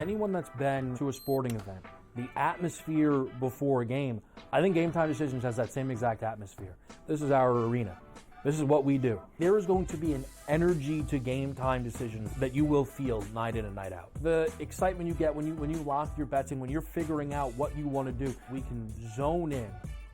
anyone that's been to a sporting event, the atmosphere before a game, I think Game Time Decisions has that same exact atmosphere. This is our arena. This is what we do. There is going to be an energy to Game Time Decisions that you will feel night in and night out. The excitement you get when you lock your bets in, when you're figuring out what you want to do, we can zone in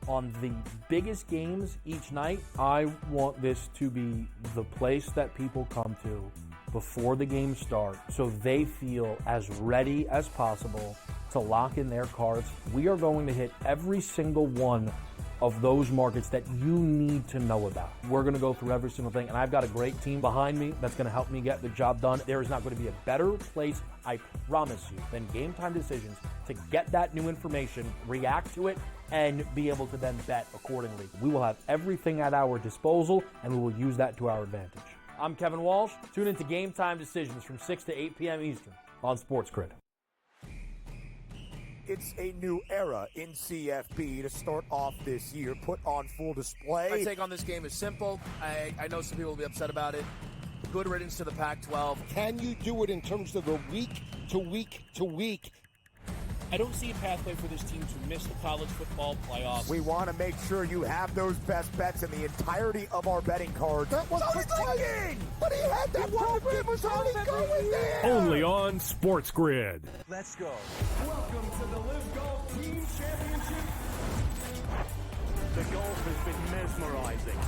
on the biggest games each night. I want this to be the place that people come to before the games start so they feel as ready as possible to lock in their cards. We are going to hit every single one of those markets that you need to know about. We're going to go through every single thing, and I've got a great team behind me that's going to help me get the job done. There is not going to be a better place, I promise you, than Game Time Decisions to get that new information, react to it, and be able to then bet accordingly. We will have everything at our disposal, and we will use that to our advantage. I'm Kevin Walsh. Tune into Game Time Decisions from 6 to 8 p.m. Eastern on SportsGrid. It's a new era in CFB to start off this year, put on full display. My take on this game is simple. I know some people will be upset about it. Good riddance to the Pac-12. Can you do it in terms of the week to week to week? I don't see a pathway for this team to miss the college football playoffs. We want to make sure you have those best bets in the entirety of our betting cards. That was thinking! But he had that program was already going there! Only on SportsGrid. Let's go. Welcome to the Live Golf Team Championship. The golf has been mesmerizing.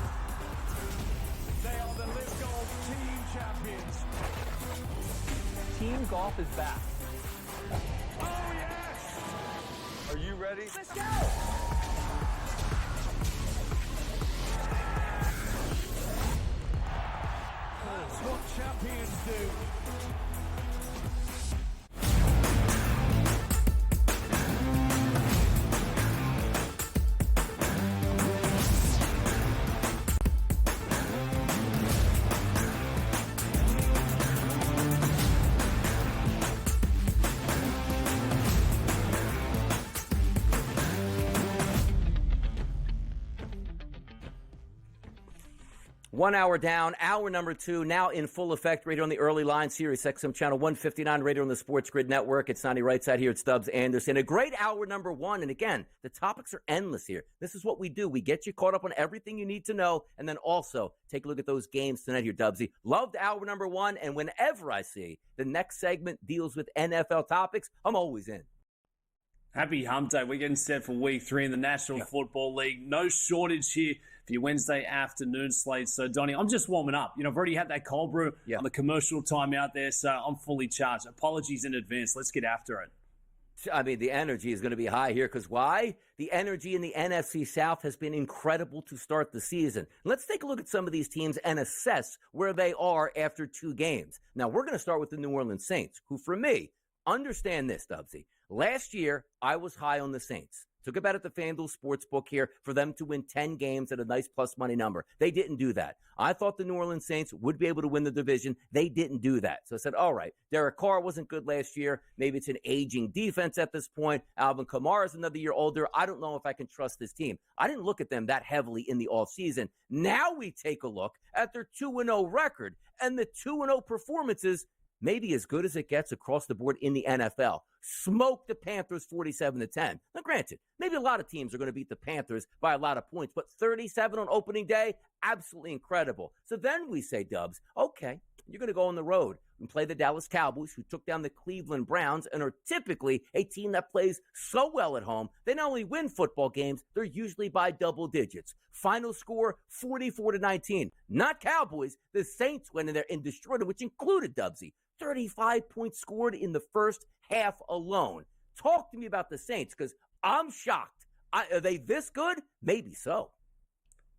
They are the Live Golf Team Champions. Team golf is back. Oh, yes! Are you ready? Let's go! That's what champions do. One hour down, hour number 2, now in full effect, right on the early line, Sirius XM channel 159, radio on the Sports Grid Network. It's Donnie right side here. It's Stubbs Anderson. A great hour number 1. And again, the topics are endless here. This is what we do. We get you caught up on everything you need to know, and then also take a look at those games tonight here, Dubsy. Loved hour number 1, and whenever I see the next segment deals with NFL topics, I'm always in. Happy hump day. We're getting set for week 3 in the National Football League. No shortage here for your Wednesday afternoon slate. So, Donnie, I'm just warming up. I've already had that cold brew on the commercial time out there, so I'm fully charged. Apologies in advance. Let's get after it. I mean, the energy is going to be high here because why? The energy in the NFC South has been incredible to start the season. Let's take a look at some of these teams and assess where they are after 2 games. Now, we're going to start with the New Orleans Saints, who, for me, understand this, Dubsy. Last year, I was high on the Saints. Took a bet at the FanDuel Sportsbook here for them to win 10 games at a nice plus money number. They didn't do that. I thought the New Orleans Saints would be able to win the division. They didn't do that. So I said, all right, Derek Carr wasn't good last year. Maybe it's an aging defense at this point. Alvin Kamara is another year older. I don't know if I can trust this team. I didn't look at them that heavily in the offseason. Now we take a look at their 2-0 record, and the 2-0 performances maybe as good as it gets across the board in the NFL. Smoke the Panthers 47-10. Now, granted, maybe a lot of teams are going to beat the Panthers by a lot of points, but 37 on opening day, absolutely incredible. So then we say, Dubs, okay, you're going to go on the road and play the Dallas Cowboys, who took down the Cleveland Browns and are typically a team that plays so well at home. They not only win football games, they're usually by double digits. Final score, 44-19. Not Cowboys. The Saints went in there and destroyed them, which included, Dubsy, 35 points scored in the first half alone. Talk to me about the Saints, because I'm shocked. Are they this good? Maybe so.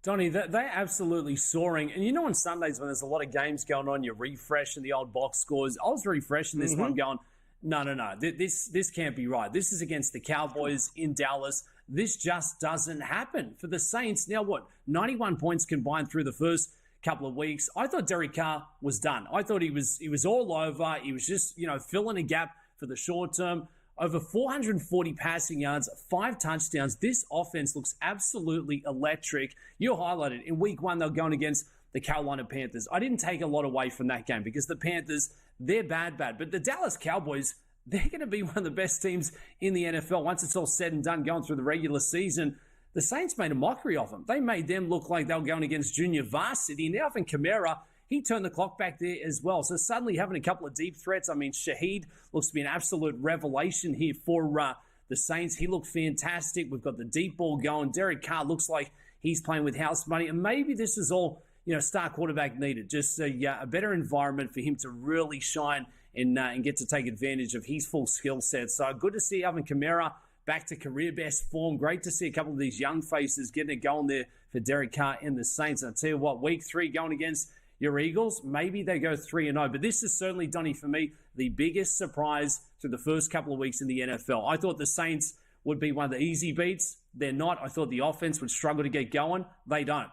Donnie, they're absolutely soaring. And on Sundays when there's a lot of games going on, you're refreshing the old box scores. I was refreshing this one going, no. This can't be right. This is against the Cowboys in Dallas. This just doesn't happen for the Saints. Now what? 91 points combined through the first couple of weeks. I thought Derek Carr was done. I thought he was all over. He was just, filling a gap for the short term. Over 440 passing yards, 5 touchdowns. This offense looks absolutely electric. You highlighted in week 1, they're going against the Carolina Panthers. I didn't take a lot away from that game because the Panthers, they're bad. But the Dallas Cowboys, they're going to be one of the best teams in the NFL once it's all said and done going through the regular season. The Saints made a mockery of them. They made them look like they were going against junior varsity. And Alvin Kamara, he turned the clock back there as well. So suddenly having a couple of deep threats. I mean, Shaheed looks to be an absolute revelation here for the Saints. He looked fantastic. We've got the deep ball going. Derek Carr looks like he's playing with house money. And maybe this is all, star quarterback needed. Just a better environment for him to really shine and get to take advantage of his full skill set. So good to see Alvin Kamara back to career best form. Great to see a couple of these young faces getting it going there for Derek Carr and the Saints. And I'll tell you what, week 3 going against your Eagles, maybe they go 3-0. But this is certainly, Donnie, for me, the biggest surprise through the first couple of weeks in the NFL. I thought the Saints would be one of the easy beats. They're not. I thought the offense would struggle to get going. They don't.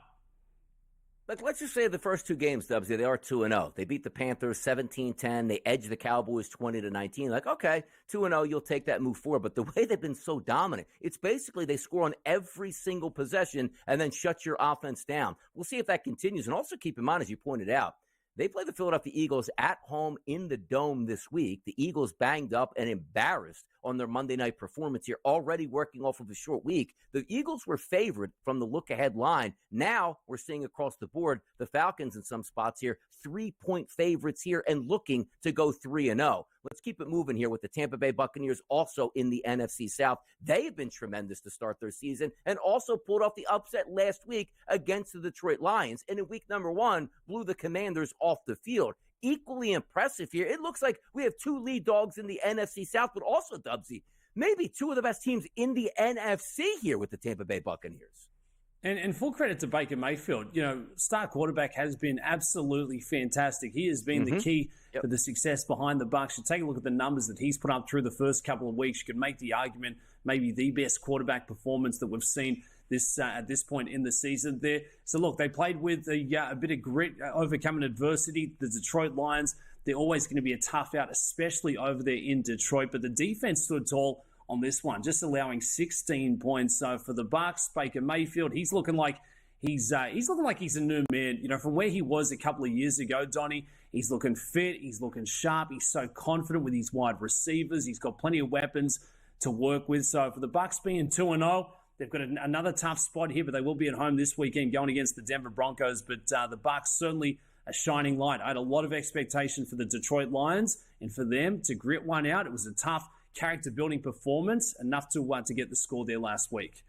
Let's just say the first 2 games, Dubs, they are 2-0. They beat the Panthers 17-10. They edged the Cowboys 20-19. Like, okay, 2-0, you'll take that move forward. But the way they've been so dominant, it's basically they score on every single possession and then shut your offense down. We'll see if that continues. And also keep in mind, as you pointed out, they play the Philadelphia Eagles at home in the Dome this week. The Eagles banged up and embarrassed on their Monday night performance here, already working off of a short week. The Eagles were favored from the look-ahead line. Now we're seeing across the board the Falcons in some spots here, 3-point favorites here and looking to go 3-0. Let's keep it moving here with the Tampa Bay Buccaneers also in the NFC South. They have been tremendous to start their season and also pulled off the upset last week against the Detroit Lions. And in week number 1, blew the Commanders off the field. Equally impressive here. It looks like we have 2 lead dogs in the NFC South, but also, Dubsy, maybe 2 of the best teams in the NFC here with the Tampa Bay Buccaneers. And full credit to Baker Mayfield. Star quarterback has been absolutely fantastic. He has been the key for the success behind the Bucs. You take a look at the numbers that he's put up through the first couple of weeks. You could make the argument maybe the best quarterback performance that we've seen this at this point in the season there. So look, they played with a bit of grit, overcoming adversity. The Detroit Lions, they're always going to be a tough out, especially over there in Detroit. But the defense stood tall on this one, just allowing 16 points. So for the Bucs, Baker Mayfield, he's looking like he's a new man. From where he was a couple of years ago, Donnie, he's looking fit, he's looking sharp, he's so confident with his wide receivers, he's got plenty of weapons to work with. So for the Bucs being 2-0, they've got another tough spot here, but they will be at home this weekend going against the Denver Broncos. But the Bucs certainly a shining light. I had a lot of expectation for the Detroit Lions, and for them to grit one out, it was a tough character-building performance, enough to get the score there last week.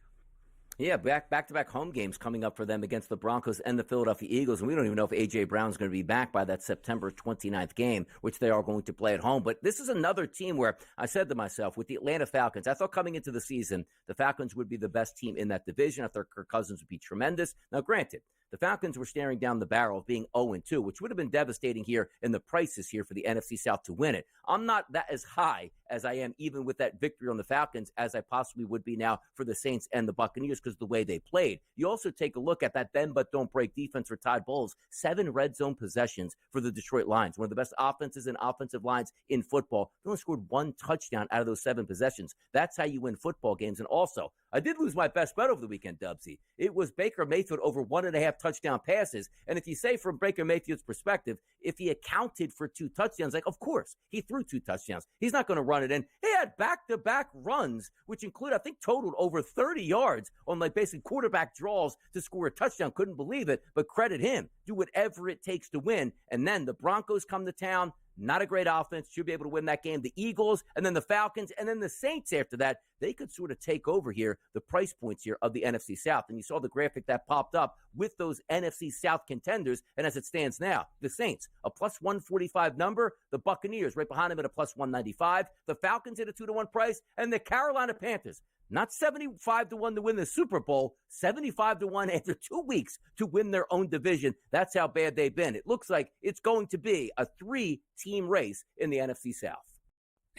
Yeah, back-to-back home games coming up for them against the Broncos and the Philadelphia Eagles. And we don't even know if A.J. Brown's going to be back by that September 29th game, which they are going to play at home. But this is another team where I said to myself, with the Atlanta Falcons, I thought coming into the season, the Falcons would be the best team in that division. I thought Kirk Cousins would be tremendous. Now, granted, the Falcons were staring down the barrel of being 0-2, which would have been devastating here in the prices here for the NFC South to win it. I'm not that as high as I am even with that victory on the Falcons as I possibly would be now for the Saints and the Buccaneers because of the way they played. You also take a look at that bend but don't break defense for Todd Bowles. 7 red zone possessions for the Detroit Lions, one of the best offenses and offensive lines in football. They only scored 1 touchdown out of those 7 possessions. That's how you win football games. And also, I did lose my best bet over the weekend, Dubsy. It was Baker Mayfield over 1.5 touchdown passes. And if you say from Baker Mayfield's perspective, if he accounted for 2 touchdowns, like, of course, he threw 2 touchdowns. He's not going to run it in. He had back-to-back runs, which include, I think, totaled over 30 yards on, like, basically quarterback draws to score a touchdown. Couldn't believe it, but credit him. Do whatever it takes to win. And then the Broncos come to town. Not a great offense. Should be able to win that game. The Eagles, and then the Falcons, and then the Saints after that. They could sort of take over here the price points here of the NFC South. And you saw the graphic that popped up with those NFC South contenders. And as it stands now, the Saints, a plus 145 number. The Buccaneers right behind them at a plus 195. The Falcons at a 2-1 price. And the Carolina Panthers, not 75-1 to win the Super Bowl, 75-1 after 2 weeks to win their own division. That's how bad they've been. It looks like it's going to be a 3-team race in the NFC South.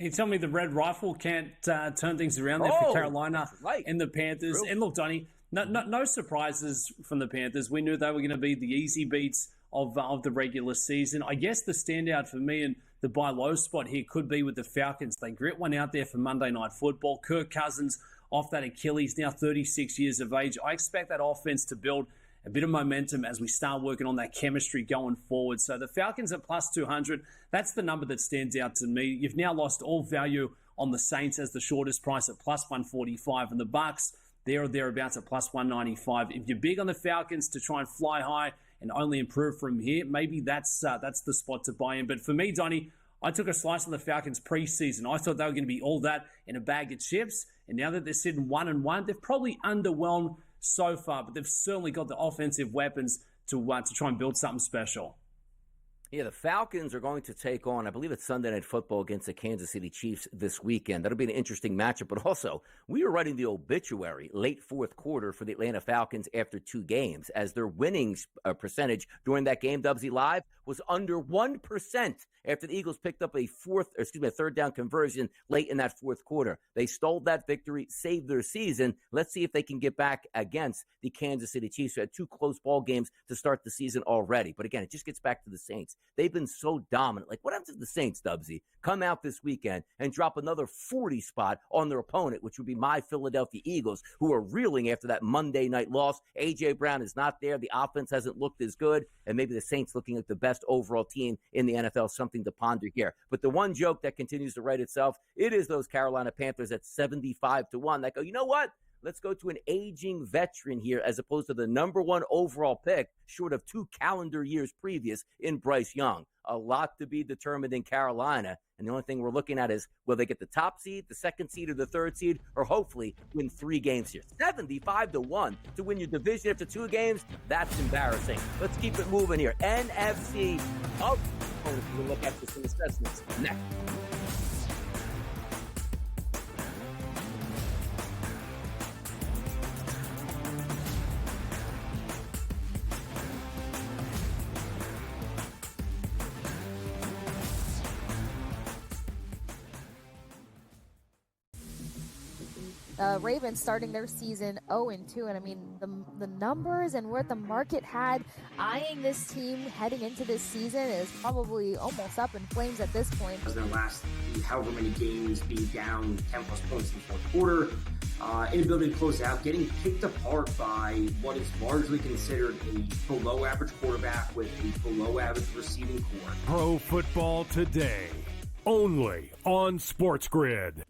You tell me the Red Rifle can't turn things around there for Carolina and the Panthers. True. And look, Donnie, no surprises from the Panthers. We knew they were going to be the easy beats of the regular season. I guess the standout for me and the buy low spot here could be with the Falcons. They grit one out there for Monday Night Football. Kirk Cousins off that Achilles, now 36 years of age. I expect that offense to build a bit of momentum as we start working on that chemistry going forward. So the Falcons at plus 200, that's the number that stands out to me. You've now lost all value on the Saints as the shortest price at plus 145, and the Bucs, there or thereabouts at plus 195. If you're big on the Falcons to try and fly high and only improve from here, maybe that's the spot to buy in. But for me, Donnie, I took a slice of the Falcons preseason. I thought they were going to be all that in a bag of chips. And now that they're sitting 1-1, they've probably underwhelmed so far, but they've certainly got the offensive weapons to try and build something special. Yeah, the Falcons are going to take on, I believe it's Sunday Night Football against the Kansas City Chiefs this weekend. That'll be an interesting matchup. But also, we were writing the obituary late fourth quarter for the Atlanta Falcons after 2 games, as their winning percentage during that game, Dubsy Live, was under 1% after the Eagles picked up a third down conversion late in that fourth quarter. They stole that victory, saved their season. Let's see if they can get back against the Kansas City Chiefs, who had 2 close ball games to start the season already. But again, it just gets back to the Saints. They've been so dominant. Like, what happens if the Saints, Dubsy, come out this weekend and drop another 40 spot on their opponent, which would be my Philadelphia Eagles, who are reeling after that Monday night loss? A.J. Brown is not there. The offense hasn't looked as good. And maybe the Saints looking like the best overall team in the NFL, something to ponder here. But the one joke that continues to write itself, it is those Carolina Panthers at 75-1 that go, you know what? Let's go to an aging veteran here as opposed to the number 1 overall pick, short of 2 calendar years previous in Bryce Young. A lot to be determined in Carolina. And the only thing we're looking at is, will they get the top seed, the second seed, or the third seed, or hopefully win 3 games here? 75-1 to win your division after 2 games? That's embarrassing. Let's keep it moving here. NFC up. We'll look at some assessments next. Ravens starting their season 0-2, and I mean the numbers and where the market had eyeing this team heading into this season is probably almost up in flames at this point. Their last however many games being down 10 plus points in the fourth quarter, inability to close out, getting picked apart by what is largely considered a below average quarterback with a below average receiving core. Pro Football Today, only on SportsGrid.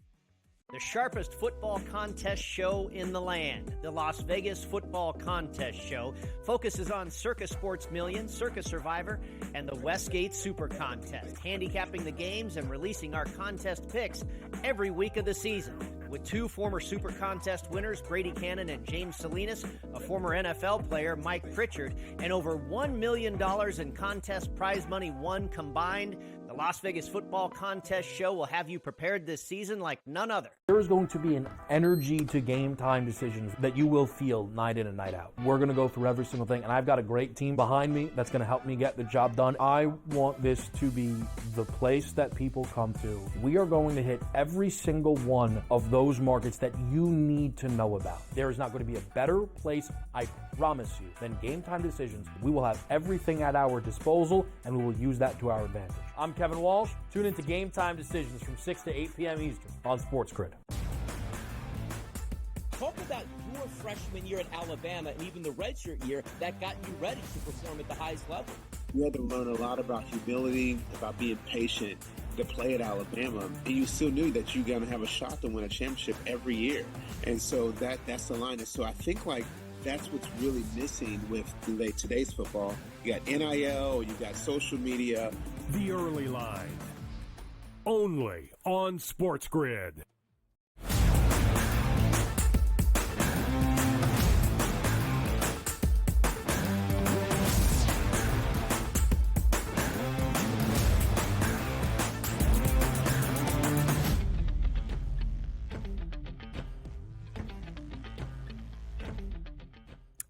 The sharpest football contest show in the land, the Las Vegas Football Contest Show, focuses on Circus Sports Million, Circus Survivor, and the Westgate Super Contest, handicapping the games and releasing our contest picks every week of the season. With 2 former Super Contest winners, Brady Cannon and James Salinas, a former NFL player, Mike Pritchard, and over $1 million in contest prize money won combined, the Las Vegas Football Contest Show will have you prepared this season like none other. There is going to be an energy to game time decisions that you will feel night in and night out. We're going to go through every single thing, and I've got a great team behind me that's going to help me get the job done. I want this to be the place that people come to. We are going to hit every single one of those markets that you need to know about. There is not going to be a better place, I promise you, than Game Time Decisions. We will have everything at our disposal, and we will use that to our advantage. I'm Kevin Walsh. Tune into Game Time Decisions from 6 to 8 p.m. Eastern on SportsGrid. Talk about your freshman year at Alabama and even the redshirt year that got you ready to perform at the highest level. You had to learn a lot about humility, about being patient to play at Alabama, and you still knew that you're going to have a shot to win a championship every year. And so that's the line. And so I think that's what's really missing with today's football. You got NIL, you got social media. The Early Line, only on SportsGrid.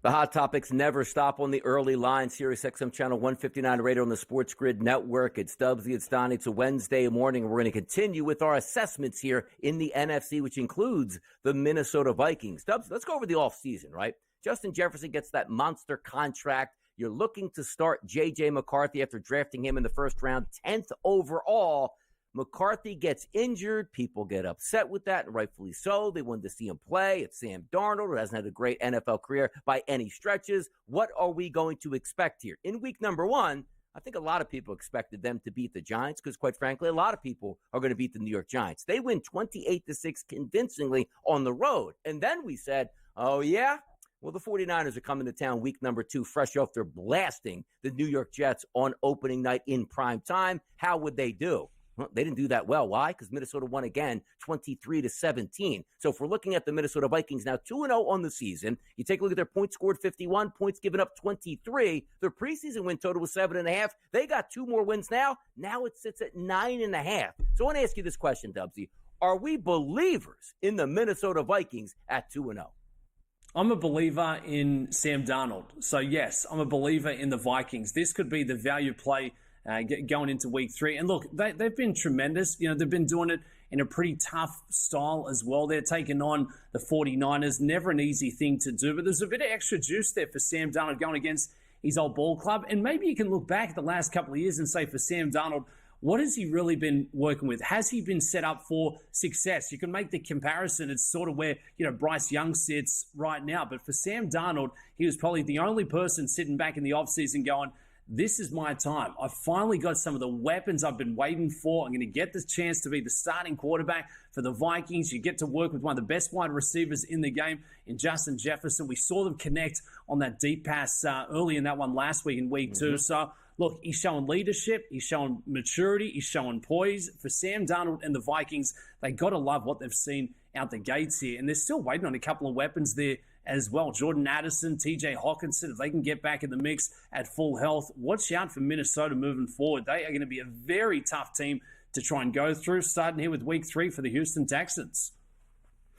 The hot topics never stop on the Early Line, Sirius XM Channel 159 radio on the SportsGrid Network. It's Dubsy, it's Donnie. It's a Wednesday morning. We're going to continue with our assessments here in the NFC, which includes the Minnesota Vikings. Dubs, let's go over the offseason, right? Justin Jefferson gets that monster contract. You're looking to start J.J. McCarthy after drafting him in the first round, 10th overall. McCarthy gets injured. People get upset with that, and rightfully so. They wanted to see him play. It's Sam Darnold, who hasn't had a great NFL career by any stretches. What are we going to expect here? In week number 1, I think a lot of people expected them to beat the Giants because, quite frankly, a lot of people are going to beat the New York Giants. They win 28-6 convincingly on the road. And then we said, oh, yeah? Well, the 49ers are coming to town week number 2, fresh off their blasting the New York Jets on opening night in prime time. How would they do? Well, they didn't do that well. Why? Because Minnesota won again, 23-17. So if we're looking at the Minnesota Vikings now 2-0 on the season, you take a look at their points scored, 51, points given up, 23. Their preseason win total was 7.5. They got 2 more wins now. Now it sits at 9.5. So I want to ask you this question, Dubsy. Are we believers in the Minnesota Vikings at 2-0? I'm a believer in Sam Darnold. So, yes, I'm a believer in the Vikings. This could be the value play going into week 3. And look, they've been tremendous. You know, they've been doing it in a pretty tough style as well. They're taking on the 49ers. Never an easy thing to do. But there's a bit of extra juice there for Sam Darnold going against his old ball club. And maybe you can look back at the last couple of years and say, for Sam Darnold, what has he really been working with? Has he been set up for success? You can make the comparison. It's sort of where, you know, Bryce Young sits right now. But for Sam Darnold, he was probably the only person sitting back in the offseason going, this is my time. I finally got some of the weapons I've been waiting for. I'm going to get this chance to be the starting quarterback for the Vikings. You get to work with one of the best wide receivers in the game in Justin Jefferson. We saw them connect on that deep pass early in that one last week in week 2. So, look, he's showing leadership. He's showing maturity. He's showing poise. For Sam Darnold and the Vikings, they got to love what they've seen out the gates here. And they're still waiting on a couple of weapons there as well. Jordan Addison, TJ Hawkinson, if they can get back in the mix at full health, watch out for Minnesota moving forward. They are going to be a very tough team to try and go through, starting here with week 3 for the Houston Texans.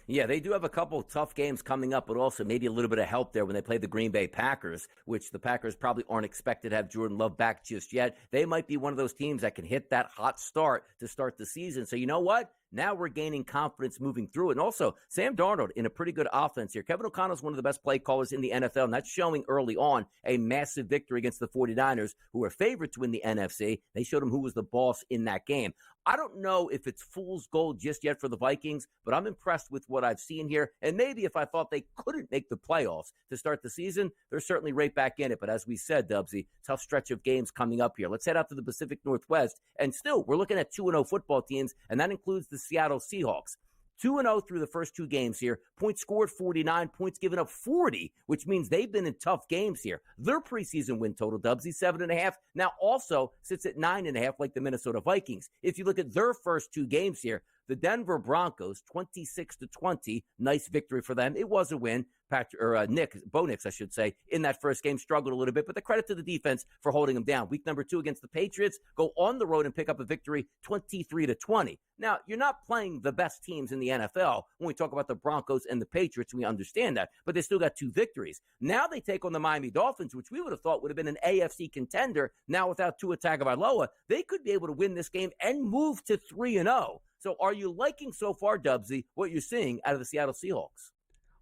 Yeah, they do have a couple of tough games coming up, but also maybe a little bit of help there when they play the Green Bay Packers, which the Packers probably aren't expected to have Jordan Love back just yet. They might be one of those teams that can hit that hot start to start the season. So you know what? Now we're gaining confidence moving through it. And also, Sam Darnold in a pretty good offense here. Kevin O'Connell's one of the best play callers in the NFL, and that's showing early on a massive victory against the 49ers, who were favored to win the NFC. They showed him who was the boss in that game. I don't know if it's fool's gold just yet for the Vikings, but I'm impressed with what I've seen here. And maybe if I thought they couldn't make the playoffs to start the season, they're certainly right back in it. But as we said, Dubsy, tough stretch of games coming up here. Let's head out to the Pacific Northwest. And still, we're looking at 2-0 football teams, and that includes the Seattle Seahawks. 2-0 through the first 2 games here. Points scored 49, points given up 40, which means they've been in tough games here. Their preseason win total, Dubsy, 7.5, now also sits at 9.5 like the Minnesota Vikings. If you look at their first 2 games here, the Denver Broncos, 26-20, nice victory for them. It was a win. Bo Nix, I should say, in that first game struggled a little bit, but the credit to the defense for holding them down. Week number 2 against the Patriots, go on the road and pick up a victory 23-20. Now, you're not playing the best teams in the NFL when we talk about the Broncos and the Patriots. We understand that, but they still got 2 victories. Now they take on the Miami Dolphins, which we would have thought would have been an AFC contender. Now without Tua Tagovailoa, they could be able to win this game and move to 3-0. So are you liking so far, Dubsy, what you're seeing out of the Seattle Seahawks?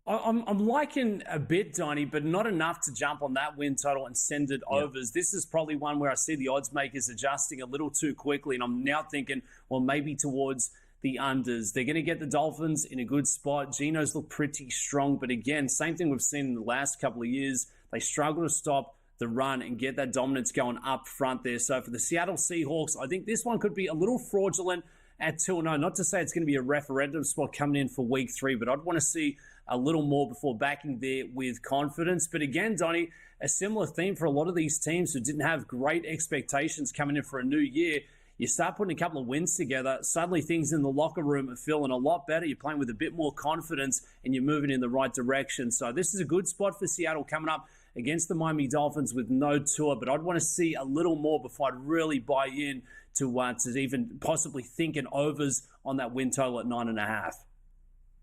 I'm liking a bit, Donnie, but not enough to jump on that win total and send it overs. This is probably one where I see the odds makers adjusting a little too quickly, and I'm now thinking, well, maybe towards the unders. They're going to get the Dolphins in a good spot. Geno's look pretty strong, but again, same thing we've seen in the last couple of years. They struggle to stop the run and get that dominance going up front there. So for the Seattle Seahawks, I think this one could be a little fraudulent at 2-0. Not to say it's going to be a referendum spot coming in for week 3, but I'd want to see a little more before backing there with confidence. But again, Donnie, a similar theme for a lot of these teams who didn't have great expectations coming in for a new year. You start putting a couple of wins together, suddenly things in the locker room are feeling a lot better. You're playing with a bit more confidence and you're moving in the right direction. So this is a good spot for Seattle coming up against the Miami Dolphins with no Tua, but I'd want to see a little more before I'd really buy in to even possibly think an overs on that win total at 9.5.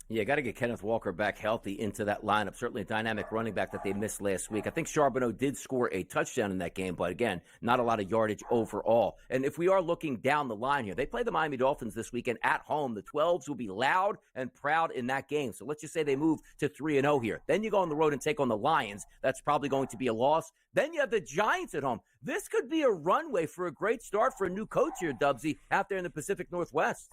Yeah, got to get Kenneth Walker back healthy into that lineup. Certainly a dynamic running back that they missed last week. I think Charbonneau did score a touchdown in that game, but again, not a lot of yardage overall. And if we are looking down the line here, they play the Miami Dolphins this weekend at home. The 12s will be loud and proud in that game. So let's just say they move to 3-0 here. Then you go on the road and take on the Lions. That's probably going to be a loss. Then you have the Giants at home. This could be a runway for a great start for a new coach here, Dubsy, out there in the Pacific Northwest.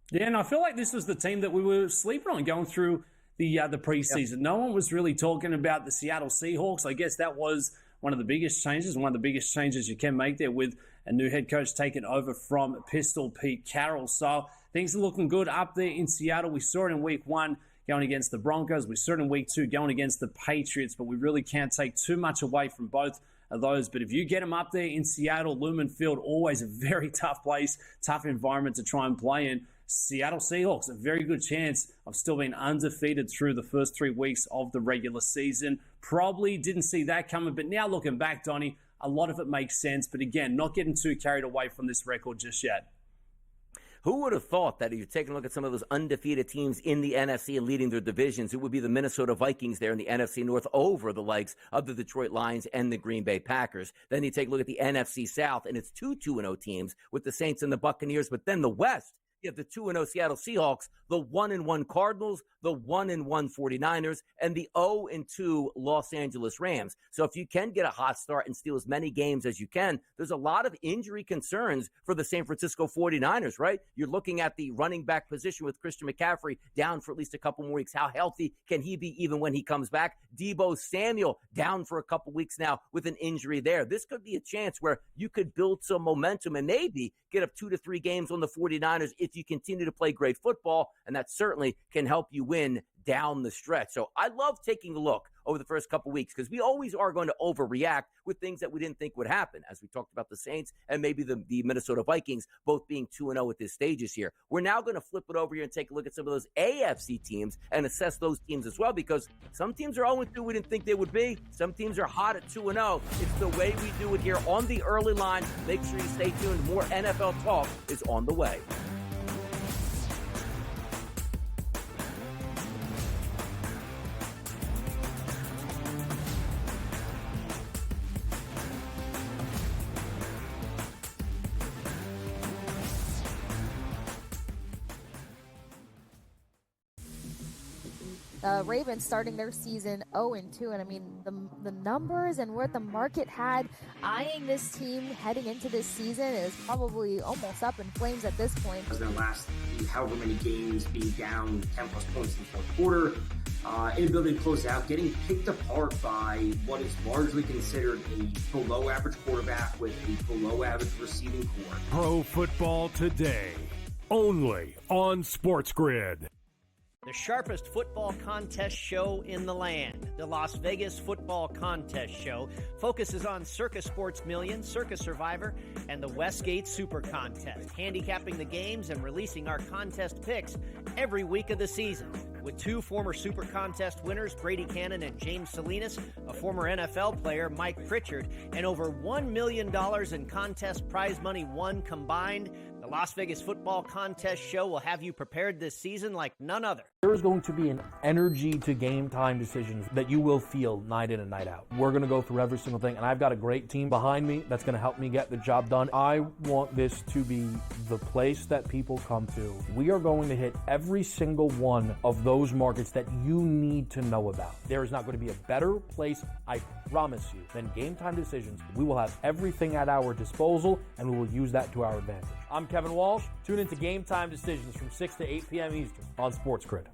Yeah, and I feel like this was the team that we were sleeping on going through the preseason. Yep. No one was really talking about the Seattle Seahawks. I guess that was one of the biggest changes, and one of the biggest changes you can make there with a new head coach taking over from Pistol Pete Carroll. So things are looking good up there in Seattle. We saw it in week 1 going against the Broncos. We saw it in week 2 going against the Patriots, but we really can't take too much away from both of those. But if you get them up there in Seattle, Lumen Field, always a very tough place, tough environment to try and play in. Seattle Seahawks, a very good chance of still being undefeated through the first 3 weeks of the regular season. Probably didn't see that coming, but now looking back, Donnie, a lot of it makes sense. But again, not getting too carried away from this record just yet. Who would have thought that if you're taking a look at some of those undefeated teams in the NFC and leading their divisions, it would be the Minnesota Vikings there in the NFC North over the likes of the Detroit Lions and the Green Bay Packers. Then you take a look at the NFC South, and it's 2-2-0 teams with the Saints and the Buccaneers. But then the West, you have the 2-0 Seattle Seahawks, the 1-1 Cardinals, the 1-1 49ers, and the 0-2 Los Angeles Rams. So if you can get a hot start and steal as many games as you can, there's a lot of injury concerns for the San Francisco 49ers, right? You're looking at the running back position with Christian McCaffrey down for at least a couple more weeks. How healthy can he be even when he comes back? Deebo Samuel down for a couple weeks now with an injury there. This could be a chance where you could build some momentum and maybe get up 2 to 3 games on the 49ers if you continue to play great football, and that certainly can help you win down the stretch. So I love taking a look over the first couple weeks because we always are going to overreact with things that we didn't think would happen, as we talked about the Saints and maybe the Minnesota Vikings both being 2-0 at this stages here. We're now going to flip it over here and take a look at some of those AFC teams and assess those teams as well, because some teams are 0-2 we didn't think they would be. Some teams are hot at 2-0. It's the way we do it here on the early line. Make sure you stay tuned. More NFL talk is on the way. Ravens starting their season 0-2, and I mean the numbers and where the market had eyeing this team heading into this season is probably almost up in flames at this point. It was their last however many games being down 10 plus points in the fourth quarter, inability to close out, getting picked apart by what is largely considered a below average quarterback with a below average receiving core. Pro Football Today, only on SportsGrid. The sharpest football contest show in the land, the Las Vegas Football Contest Show, focuses on Circa Sports Million, Circa Survivor, and the Westgate Super Contest, handicapping the games and releasing our contest picks every week of the season. With 2 former Super Contest winners, Brady Cannon and James Salinas, a former NFL player, Mike Pritchard, and over $1 million in contest prize money won combined, the Las Vegas Football Contest Show will have you prepared this season like none other. There is going to be an energy to game time decisions that you will feel night in and night out. We're going to go through every single thing, and I've got a great team behind me that's going to help me get the job done. I want this to be the place that people come to. We are going to hit every single one of those markets that you need to know about. There is not going to be a better place, I promise you, than Game Time Decisions. We will have everything at our disposal, and we will use that to our advantage. I'm Kevin Walsh. Tune into Game Time Decisions from 6 to 8 p.m. Eastern on SportsGrid.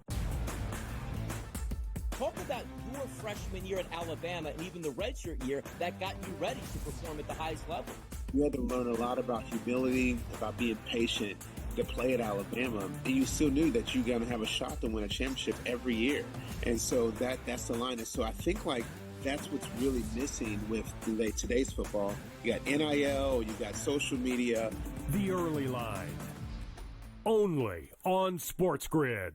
Talk about your freshman year at Alabama and even the redshirt year that got you ready to perform at the highest level. You had to learn a lot about humility, about being patient to play at Alabama, and you still knew that you're going to have a shot to win a championship every year. And so that's the line. And so I think that's what's really missing with today's football. You got NIL, you got social media. The Early Line, only on SportsGrid.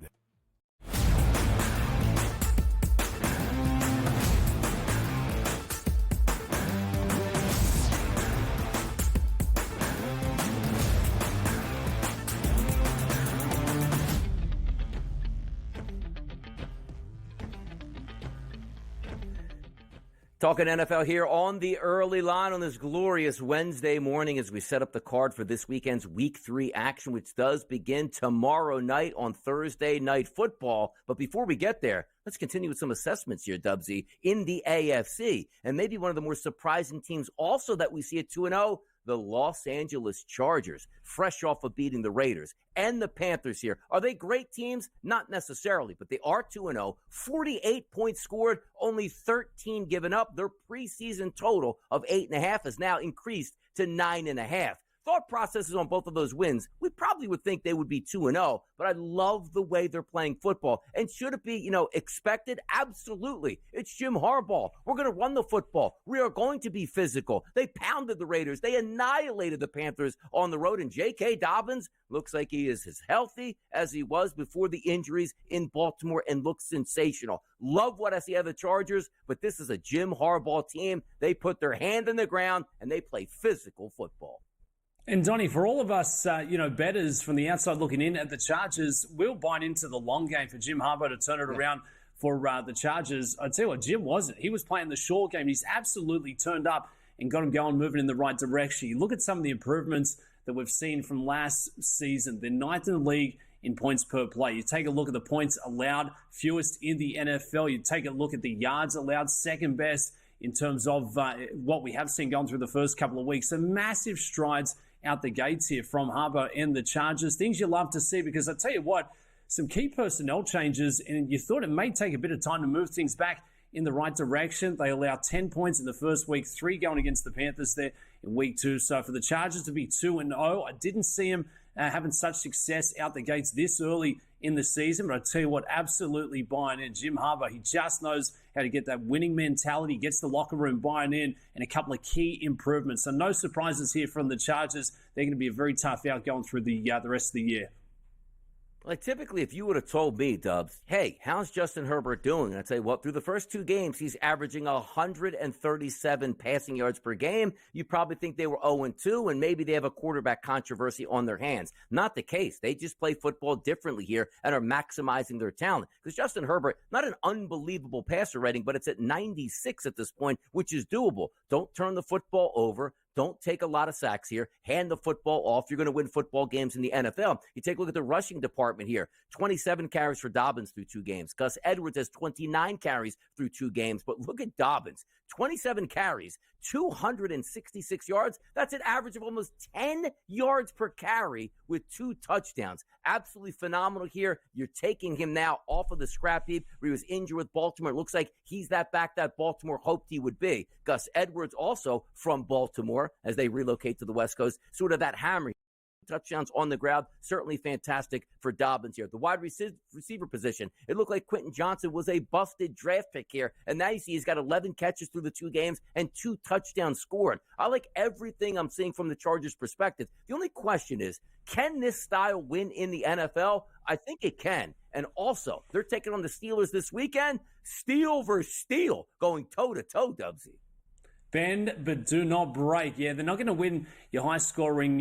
Talking NFL here on the early line on this glorious Wednesday morning as we set up the card for this weekend's Week 3 action, which does begin tomorrow night on Thursday Night Football. But before we get there, let's continue with some assessments here, Dubsy, in the AFC. And maybe one of the more surprising teams also that we see at 2-0, the Los Angeles Chargers, fresh off of beating the Raiders. And the Panthers here. Are they great teams? Not necessarily, but they are 2-0. 48 points scored, only 13 given up. Their preseason total of 8.5 has now increased to 9.5. Thought processes on both of those wins, we probably would think they would be 2-0, but I love the way they're playing football. And should it be, expected? Absolutely. It's Jim Harbaugh. We're going to run the football. We are going to be physical. They pounded the Raiders. They annihilated the Panthers on the road. And J.K. Dobbins looks like he is as healthy as he was before the injuries in Baltimore and looks sensational. Love what I see out of the Chargers, but this is a Jim Harbaugh team. They put their hand in the ground and they play physical football. And Donnie, for all of us, bettors from the outside looking in at the Chargers, we'll buy into the long game for Jim Harbaugh to turn it around for the Chargers. I tell you what, Jim wasn't. He was playing the short game. He's absolutely turned up and got him going, moving in the right direction. You look at some of the improvements that we've seen from last season. They're ninth in the league in points per play. You take a look at the points allowed, fewest in the NFL. You take a look at the yards allowed, second best in terms of what we have seen going through the first couple of weeks. So massive strides out the gates here from Harbaugh and the Chargers. Things you love to see, because I tell you what, some key personnel changes, and you thought it may take a bit of time to move things back in the right direction. They allow 10 points in the first week, 3 going against the Panthers there in week 2. So for the Chargers to be 2-0, I didn't see them having such success out the gates this early in the season. But I tell you what, absolutely buying in. Jim Harbaugh, he just knows how to get that winning mentality, gets the locker room buying in, and a couple of key improvements. So no surprises here from the Chargers. They're going to be a very tough out going through the rest of the year. Like, typically, if you would have told me, Dubs, hey, how's Justin Herbert doing? I'd say, well, through the first 2 games, he's averaging 137 passing yards per game. You probably think they were 0-2, and maybe they have a quarterback controversy on their hands. Not the case. They just play football differently here and are maximizing their talent. Because Justin Herbert, not an unbelievable passer rating, but it's at 96 at this point, which is doable. Don't turn the football over. Don't take a lot of sacks here. Hand the football off. You're going to win football games in the NFL. You take a look at the rushing department here. 27 carries for Dobbins through 2 games. Gus Edwards has 29 carries through 2 games. But look at Dobbins. 27 carries, 266 yards. That's an average of almost 10 yards per carry with 2 touchdowns. Absolutely phenomenal here. You're taking him now off of the scrap heap where he was injured with Baltimore. It looks like he's that back that Baltimore hoped he would be. Gus Edwards also from Baltimore as they relocate to the West Coast. Sort of that hammer. Touchdowns on the ground, certainly fantastic for Dobbins here. The wide receiver position, it looked like Quentin Johnson was a busted draft pick here, and now you see he's got 11 catches through the 2 games and 2 touchdowns scored. I like everything I'm seeing from the Chargers' perspective. The only question is, can this style win in the NFL? I think it can. And also, they're taking on the Steelers this weekend. Steel versus steel, going toe-to-toe, Dubsy. Bend but do not break. Yeah, they're not going to win your high-scoring,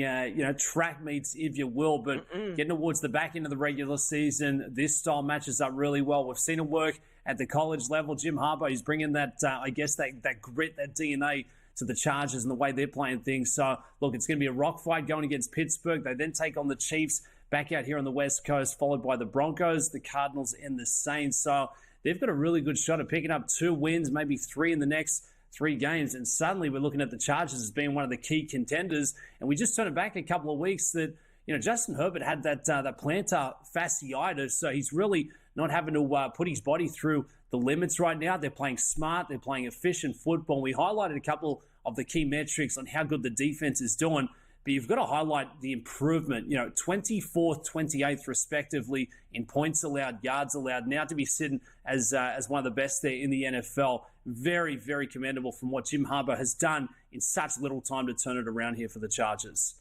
track meets, if you will, but getting towards the back end of the regular season, this style matches up really well. We've seen it work at the college level. Jim Harbaugh, he's bringing that, that grit, that DNA to the Chargers and the way they're playing things. So, look, it's going to be a rock fight going against Pittsburgh. They then take on the Chiefs back out here on the West Coast, followed by the Broncos, the Cardinals, and the Saints. So, they've got a really good shot at picking up 2 wins, maybe 3 in the next 3 games, and suddenly we're looking at the Chargers as being one of the key contenders. And we just turned it back a couple of weeks that, Justin Herbert had that plantar fasciitis, so he's really not having to put his body through the limits right now. They're playing smart, they're playing efficient football. We highlighted a couple of the key metrics on how good the defense is doing, but you've got to highlight the improvement, 24th, 28th, respectively, in points allowed, yards allowed, now to be sitting as one of the best there in the NFL. Very, very commendable from what Jim Harbaugh has done in such little time to turn it around here for the Chargers.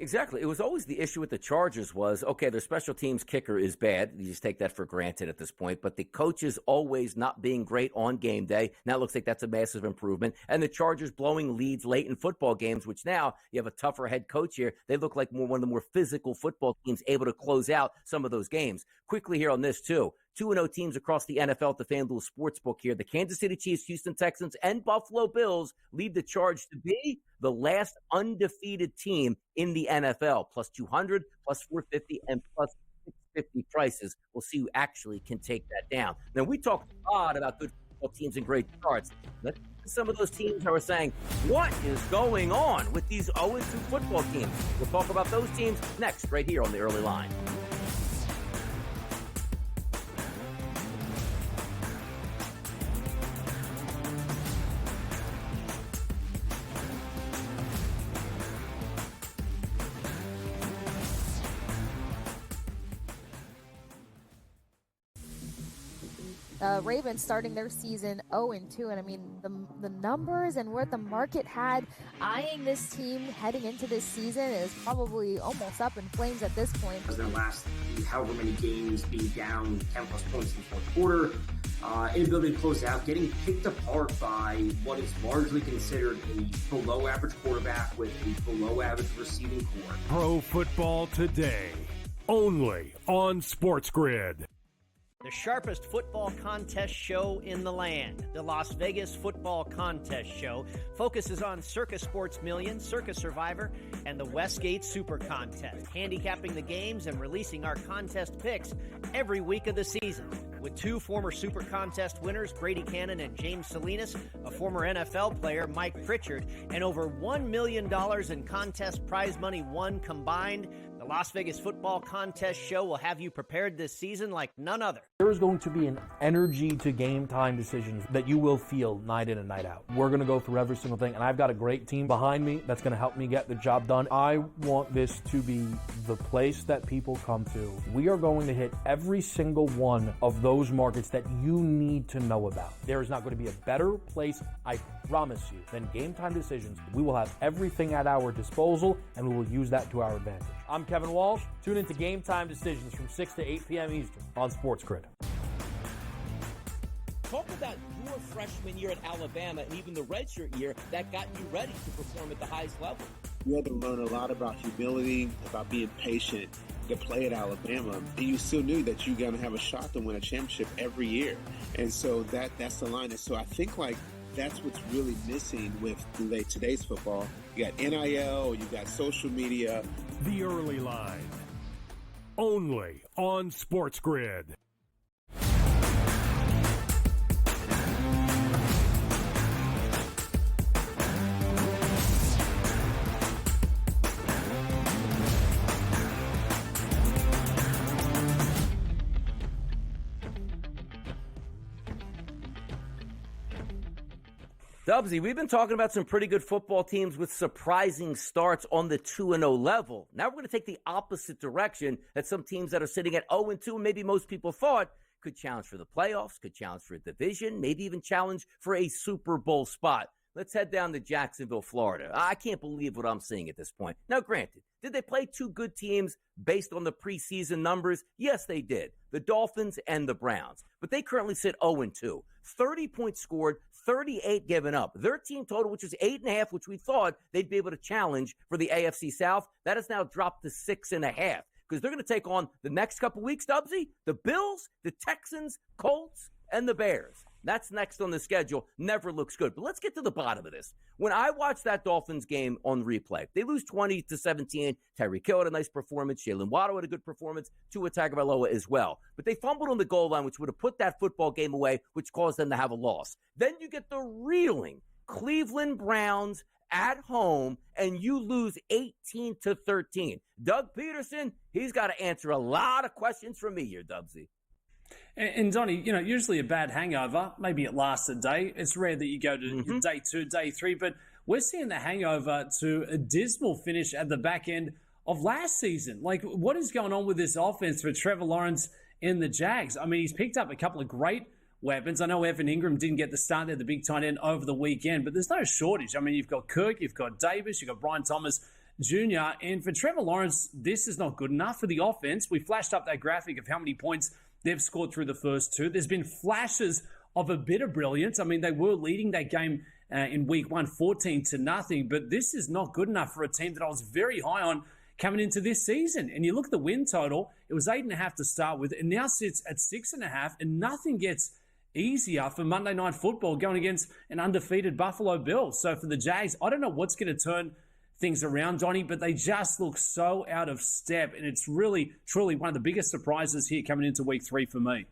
Exactly. It was always the issue with the Chargers was, okay, their special teams kicker is bad. You just take that for granted at this point. But the coaches always not being great on game day. Now it looks like that's a massive improvement. And the Chargers blowing leads late in football games, which now you have a tougher head coach here. They look like one of the more physical football teams able to close out some of those games. Quickly here on this, too. 2-0 teams across the NFL at the FanDuel Sportsbook here. The Kansas City Chiefs, Houston Texans, and Buffalo Bills lead the charge to be the last undefeated team in the NFL. Plus 200, plus 450, and plus 650 prices. We'll see who actually can take that down. Now, we talked a lot about good football teams and great starts. Let's some of those teams that were saying, what is going on with these 0-2 football teams? We'll talk about those teams next, right here on the Early Line. Ravens starting their season 0-2, and I mean the numbers and where the market had eyeing this team heading into this season is probably almost up in flames at this point. The last however many games being down 10 plus points in the fourth quarter, inability to close out, getting picked apart by what is largely considered a below average quarterback with a below average receiving core. Pro Football Today, only on SportsGrid. The sharpest football contest show in the land, the Las Vegas Football Contest Show, focuses on Circus Sports Million, Circus Survivor, and the Westgate Super Contest, handicapping the games and releasing our contest picks every week of the season. With two former Super Contest winners, Brady Cannon and James Salinas, a former NFL player, Mike Pritchard, and over $1 million in contest prize money won combined, the Las Vegas Football Contest Show will have you prepared this season like none other. There is going to be an energy to game time decisions that you will feel night in and night out. We're going to go through every single thing, and I've got a great team behind me that's going to help me get the job done. I want this to be the place that people come to. We are going to hit every single one of those markets that you need to know about. There is not going to be a better place, I promise you, than Game Time Decisions. We will have everything at our disposal, and we will use that to our advantage. I'm Kevin Walsh. Tune into Game Time Decisions from 6 to 8 p.m. Eastern on SportsGrid. Talk about your freshman year at Alabama and even the redshirt year that got you ready to perform at the highest level. You had to learn a lot about humility, about being patient to play at Alabama. And you still knew that you're going to have a shot to win a championship every year. And so that's the line. And so I think that's what's really missing with today's football. You got NIL, you got social media. The Early Line, only on SportsGrid. Dubsy, we've been talking about some pretty good football teams with surprising starts on the 2-0 level. Now we're going to take the opposite direction, that some teams that are sitting at 0-2, maybe most people thought, could challenge for the playoffs, could challenge for a division, maybe even challenge for a Super Bowl spot. Let's head down to Jacksonville, Florida. I can't believe what I'm seeing at this point. Now, granted, did they play two good teams based on the preseason numbers? Yes, they did. The Dolphins and the Browns. But they currently sit 0-2. 30 points scored, 38 given up. Their team total, which is 8.5, which we thought they'd be able to challenge for the AFC South, that has now dropped to 6.5. Because they're going to take on the next couple weeks, Dubsy, the Bills, the Texans, Colts, and the Bears. That's next on the schedule. Never looks good. But let's get to the bottom of this. When I watched that Dolphins game on replay, they lose 20-17. Tyreek Hill had a nice performance. Jalen Waddle had a good performance. Tua Tagovailoa as well. But they fumbled on the goal line, which would have put that football game away, which caused them to have a loss. Then you get the reeling Cleveland Browns at home, and you lose 18-13. Doug Peterson, he's got to answer a lot of questions from me here, Dubsy. And Donnie, usually a bad hangover, maybe it lasts a day. It's rare that you go to day 2, day 3, but we're seeing the hangover to a dismal finish at the back end of last season. Like, what is going on with this offense for Trevor Lawrence in the Jags? I mean, he's picked up a couple of great weapons. I know Evan Ingram didn't get the start there, the big tight end, over the weekend, but there's no shortage. I mean, you've got Kirk, you've got Davis, you've got Brian Thomas Jr., and for Trevor Lawrence, this is not good enough for the offense. We flashed up that graphic of how many points they've scored through the first two. There's been flashes of a bit of brilliance. I mean, they were leading that game in week 1, 14-0, but this is not good enough for a team that I was very high on coming into this season. And you look at the win total, it was 8.5 to start with, and now sits at 6.5, and nothing gets easier for Monday Night Football going against an undefeated Buffalo Bills. So for the Jags, I don't know what's going to turn things around, Donnie, but they just look so out of step, and it's really, truly one of the biggest surprises here coming into week 3 for me.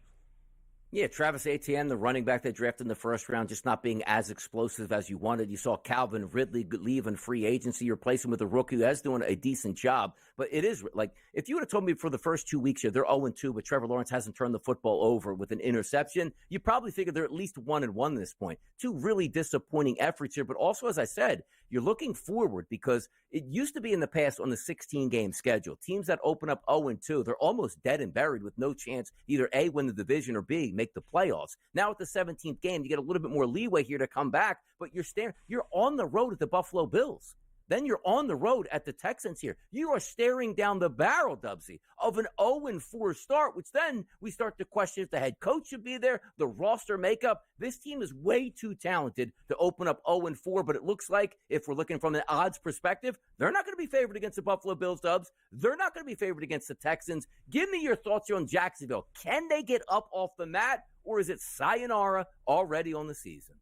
Yeah, Travis Etienne, the running back they drafted in the first round, just not being as explosive as you wanted. You saw Calvin Ridley leave in free agency. You replace him with a rookie who is doing a decent job. But it is like, if you would have told me for the first 2 weeks here, they're 0-2, but Trevor Lawrence hasn't turned the football over with an interception, you probably figure they're at least 1-1 at this point. 2 really disappointing efforts here. But also, as I said, you're looking forward because it used to be in the past on the 16-game schedule. Teams that open up 0-2, they're almost dead and buried with no chance either A, win the division, or B, make the playoffs. Now at the 17th game, you get a little bit more leeway here to come back, but you're on the road at the Buffalo Bills. Then you're on the road at the Texans here. You are staring down the barrel, Dubsy, of an 0-4 start, which then we start to question if the head coach should be there, the roster makeup. This team is way too talented to open up 0-4, but it looks like, if we're looking from the odds perspective, they're not going to be favored against the Buffalo Bills, Dubs. They're not going to be favored against the Texans. Give me your thoughts here on Jacksonville. Can they get up off the mat, or is it sayonara already on the season?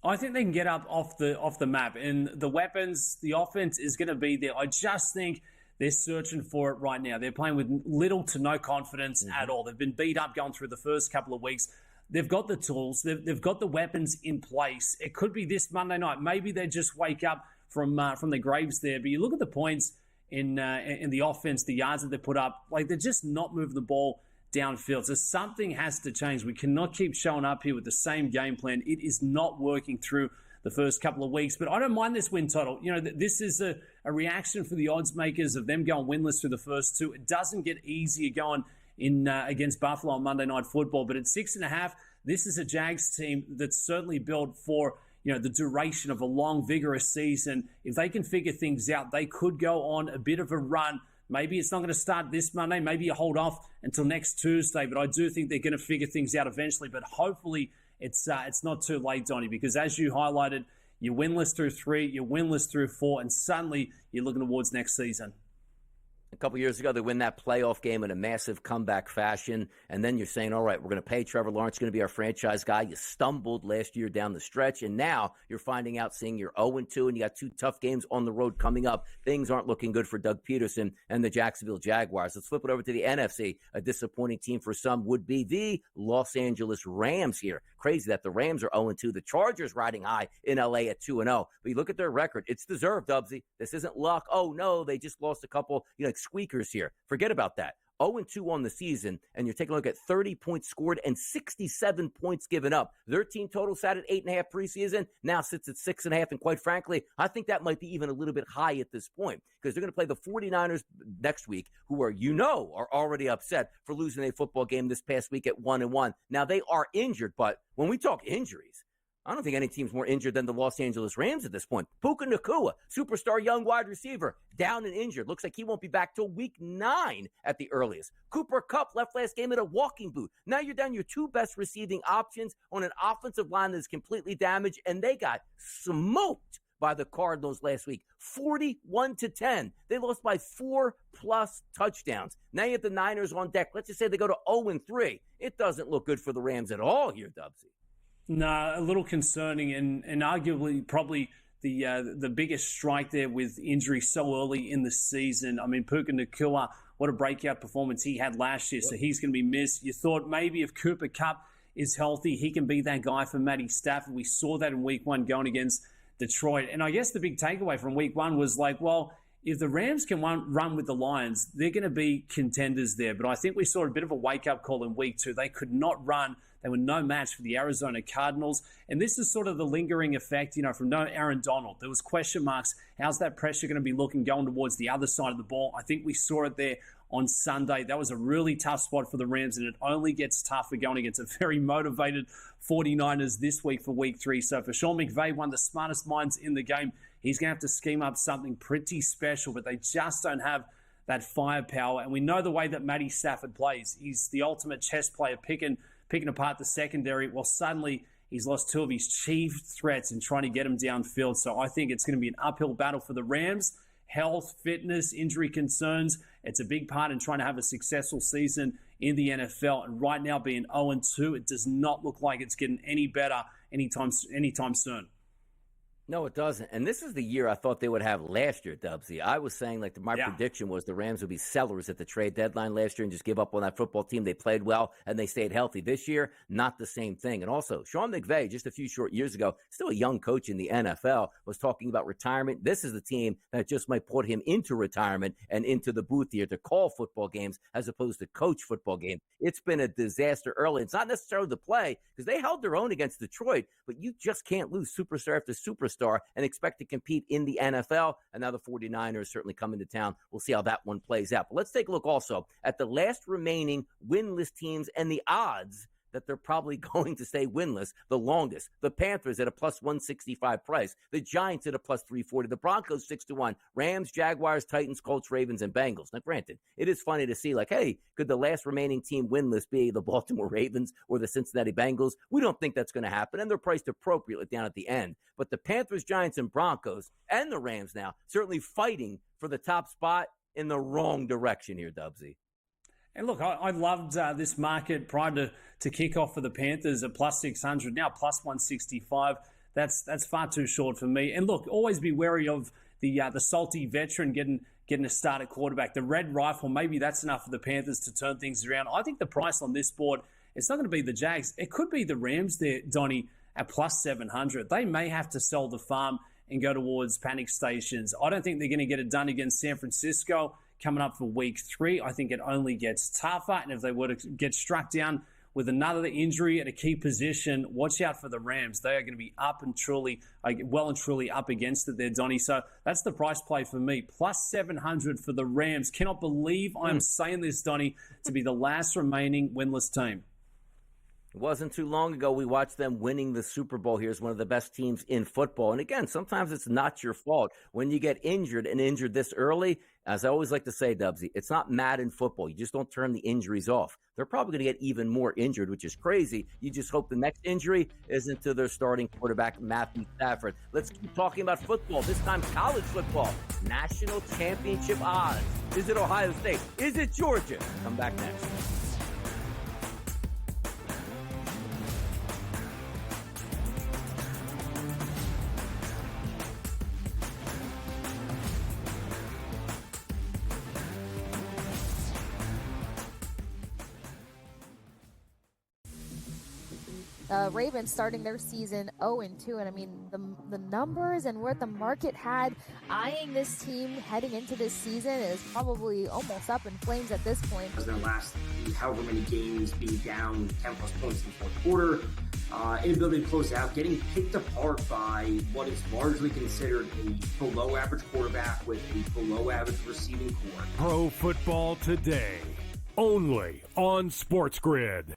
I think they can get up off the map, and the weapons, the offense is going to be there. I just think they're searching for it right now. They're playing with little to no confidence at all. They've been beat up going through the first couple of weeks. They've got the tools. They've got the weapons in place. It could be this Monday night. Maybe they just wake up from their graves there. But you look at the points in the offense, the yards that they put up, like they're just not moving the ball downfield. So something has to change. We cannot keep showing up here with the same game plan. It is not working through the first couple of weeks. But I don't mind this win total. You know, this is a reaction for the odds makers of them going winless through the first 2. It doesn't get easier going in against Buffalo on Monday Night Football. But at 6.5, this is a Jags team that's certainly built for, you know, the duration of a long, vigorous season. If they can figure things out, they could go on a bit of a run. Maybe it's not going to start this Monday. Maybe you hold off until next Tuesday. But I do think they're going to figure things out eventually. But hopefully it's not too late, Donnie, because as you highlighted, you're winless through 3, you're winless through 4, and suddenly you're looking towards next season. A couple years ago, they win that playoff game in a massive comeback fashion, and then you're saying, all right, we're going to pay Trevor Lawrence, going to be our franchise guy. You stumbled last year down the stretch, and now you're finding out, seeing you're 0-2, and you got 2 tough games on the road coming up. Things aren't looking good for Doug Peterson and the Jacksonville Jaguars. Let's flip it over to the NFC. A disappointing team for some would be the Los Angeles Rams here. Crazy that the Rams are 0-2. The Chargers riding high in L.A. at 2-0. But you look at their record. It's deserved, Dubsy. This isn't luck. Oh, no, they just lost a couple, squeakers here. Forget about that. 0-2 on the season, and you're taking a look at 30 points scored and 67 points given up. Their team total sat at 8.5 preseason, now sits at 6.5, and quite frankly, I think that might be even a little bit high at this point because they're going to play the 49ers next week, who are already upset for losing a football game this past week at 1-1. Now, they are injured, but when we talk injuries, I don't think any team's more injured than the Los Angeles Rams at this point. Puka Nacua, superstar young wide receiver, down and injured. Looks like he won't be back till week 9 at the earliest. Cooper Kupp left last game in a walking boot. Now you're down your 2 best receiving options on an offensive line that is completely damaged, and they got smoked by the Cardinals last week, 41-10. They lost by 4+ touchdowns. Now you have the Niners on deck. Let's just say they go to 0-3. It doesn't look good for the Rams at all here, Dubsy. No, a little concerning, and arguably probably the biggest strike there with injury so early in the season. I mean, Puka Nacua, what a breakout performance he had last year, so he's going to be missed. You thought maybe if Cooper Kupp is healthy, he can be that guy for Matty Stafford. We saw that in week 1 going against Detroit. And I guess the big takeaway from week 1 was like, well, if the Rams can run with the Lions, they're going to be contenders there. But I think we saw a bit of a wake-up call in week 2. They could not run. They were no match for the Arizona Cardinals. And this is sort of the lingering effect, from no Aaron Donald. There was question marks. How's that pressure going to be looking going towards the other side of the ball? I think we saw it there on Sunday. That was a really tough spot for the Rams, and it only gets tougher going against a very motivated 49ers this week for week 3. So for Sean McVay, one of the smartest minds in the game, he's going to have to scheme up something pretty special, but they just don't have that firepower. And we know the way that Matty Stafford plays. He's the ultimate chess player, picking apart the secondary. Well, suddenly he's lost 2 of his chief threats in trying to get him downfield. So I think it's going to be an uphill battle for the Rams. health, fitness, injury concerns. It's a big part in trying to have a successful season in the NFL. And right now, being 0-2, it does not look like it's getting any better anytime soon. No, it doesn't. And this is the year I thought they would have last year, Dubsy. I was saying, my prediction was the Rams would be sellers at the trade deadline last year and just give up on that football team. They played well and they stayed healthy. This year, not the same thing. And also, Sean McVay, just a few short years ago, still a young coach in the NFL, was talking about retirement. This is the team that just might put him into retirement and into the booth here to call football games as opposed to coach football games. It's been a disaster early. It's not necessarily the play because they held their own against Detroit, but you just can't lose superstar after superstar and expect to compete in the NFL. And now the 49ers certainly coming to town. We'll see how that one plays out. But let's take a look also at the last remaining winless teams and the odds that they're probably going to stay winless the longest. The Panthers at a plus 165 price. The Giants at a plus 340. The Broncos 6-1. Rams, Jaguars, Titans, Colts, Ravens, and Bengals. Now, granted, it is funny to see, hey, could the last remaining team winless be the Baltimore Ravens or the Cincinnati Bengals? We don't think that's going to happen, and they're priced appropriately down at the end. But the Panthers, Giants, and Broncos, and the Rams now, certainly fighting for the top spot in the wrong direction here, Dubsy. And look, I loved this market prior to kick off for the Panthers at plus 600, now plus 165. That's far too short for me. And look, always be wary of the salty veteran getting a start at quarterback. The red rifle, maybe that's enough for the Panthers to turn things around. I think the price on this board, it's not going to be the Jags. It could be the Rams there, Donnie, at plus 700. They may have to sell the farm and go towards panic stations. I don't think they're going to get it done against San Francisco coming up for week 3. I think it only gets tougher. And if they were to get struck down with another injury at a key position, watch out for the Rams. They are going to be well and truly up against it there, Donnie. So that's the price play for me. Plus 700 for the Rams. Cannot believe I'm saying this, Donnie, to be the last remaining winless team. It wasn't too long ago we watched them winning the Super Bowl here as one of the best teams in football. And again, sometimes it's not your fault. When you get injured this early, as I always like to say, Dubsy, it's not Madden football. You just don't turn the injuries off. They're probably going to get even more injured, which is crazy. You just hope the next injury isn't to their starting quarterback, Matthew Stafford. Let's keep talking about football, this time college football. National championship odds. Is it Ohio State? Is it Georgia? Come back next. Ravens starting their season 0-2, and I mean the numbers and what the market had eyeing this team heading into this season is probably almost up in flames at this point. Their last however many games being down 10 plus points in the fourth quarter, inability to close out, getting picked apart by what is largely considered a below average quarterback with a below average receiving core. Pro Football Today, only on SportsGrid.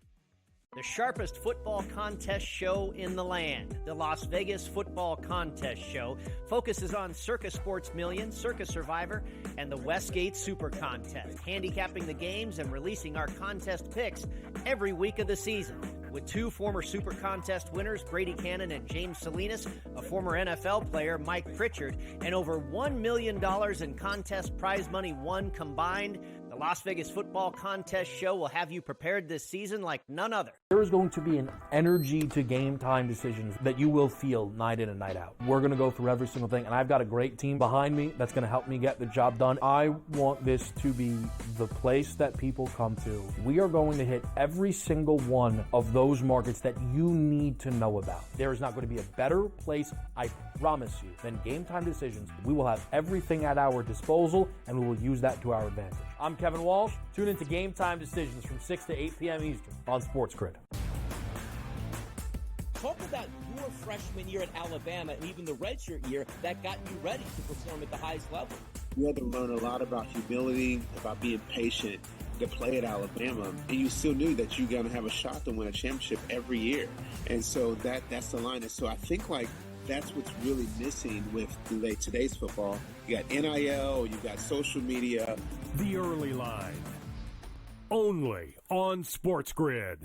The sharpest football contest show in the land, the Las Vegas Football Contest Show, focuses on Circa Sports Million, Circa Survivor, and the Westgate Super Contest, handicapping the games and releasing our contest picks every week of the season. With 2 former Super Contest winners, Brady Cannon and James Salinas, a former NFL player, Mike Pritchard, and over $1 million in contest prize money won combined, the Las Vegas Football Contest Show will have you prepared this season like none other. There is going to be an energy to game time decisions that you will feel night in and night out. We're going to go through every single thing, and I've got a great team behind me that's going to help me get the job done. I want this to be the place that people come to. We are going to hit every single one of those markets that you need to know about. There is not going to be a better place, I promise you, than Game Time Decisions. We will have everything at our disposal, and we will use that to our advantage. I'm Kevin Walsh. Tune into Game Time Decisions from 6 to 8 p.m. Eastern on SportsGrid. Talk about your freshman year at Alabama and even the redshirt year that got you ready to perform at the highest level. You had to learn a lot about humility, about being patient to play at Alabama, and you still knew that you're going to have a shot to win a championship every year. And so that's the line. And so I think that's what's really missing with today's football. You got NIL, you got social media. The Early Line, only on SportsGrid.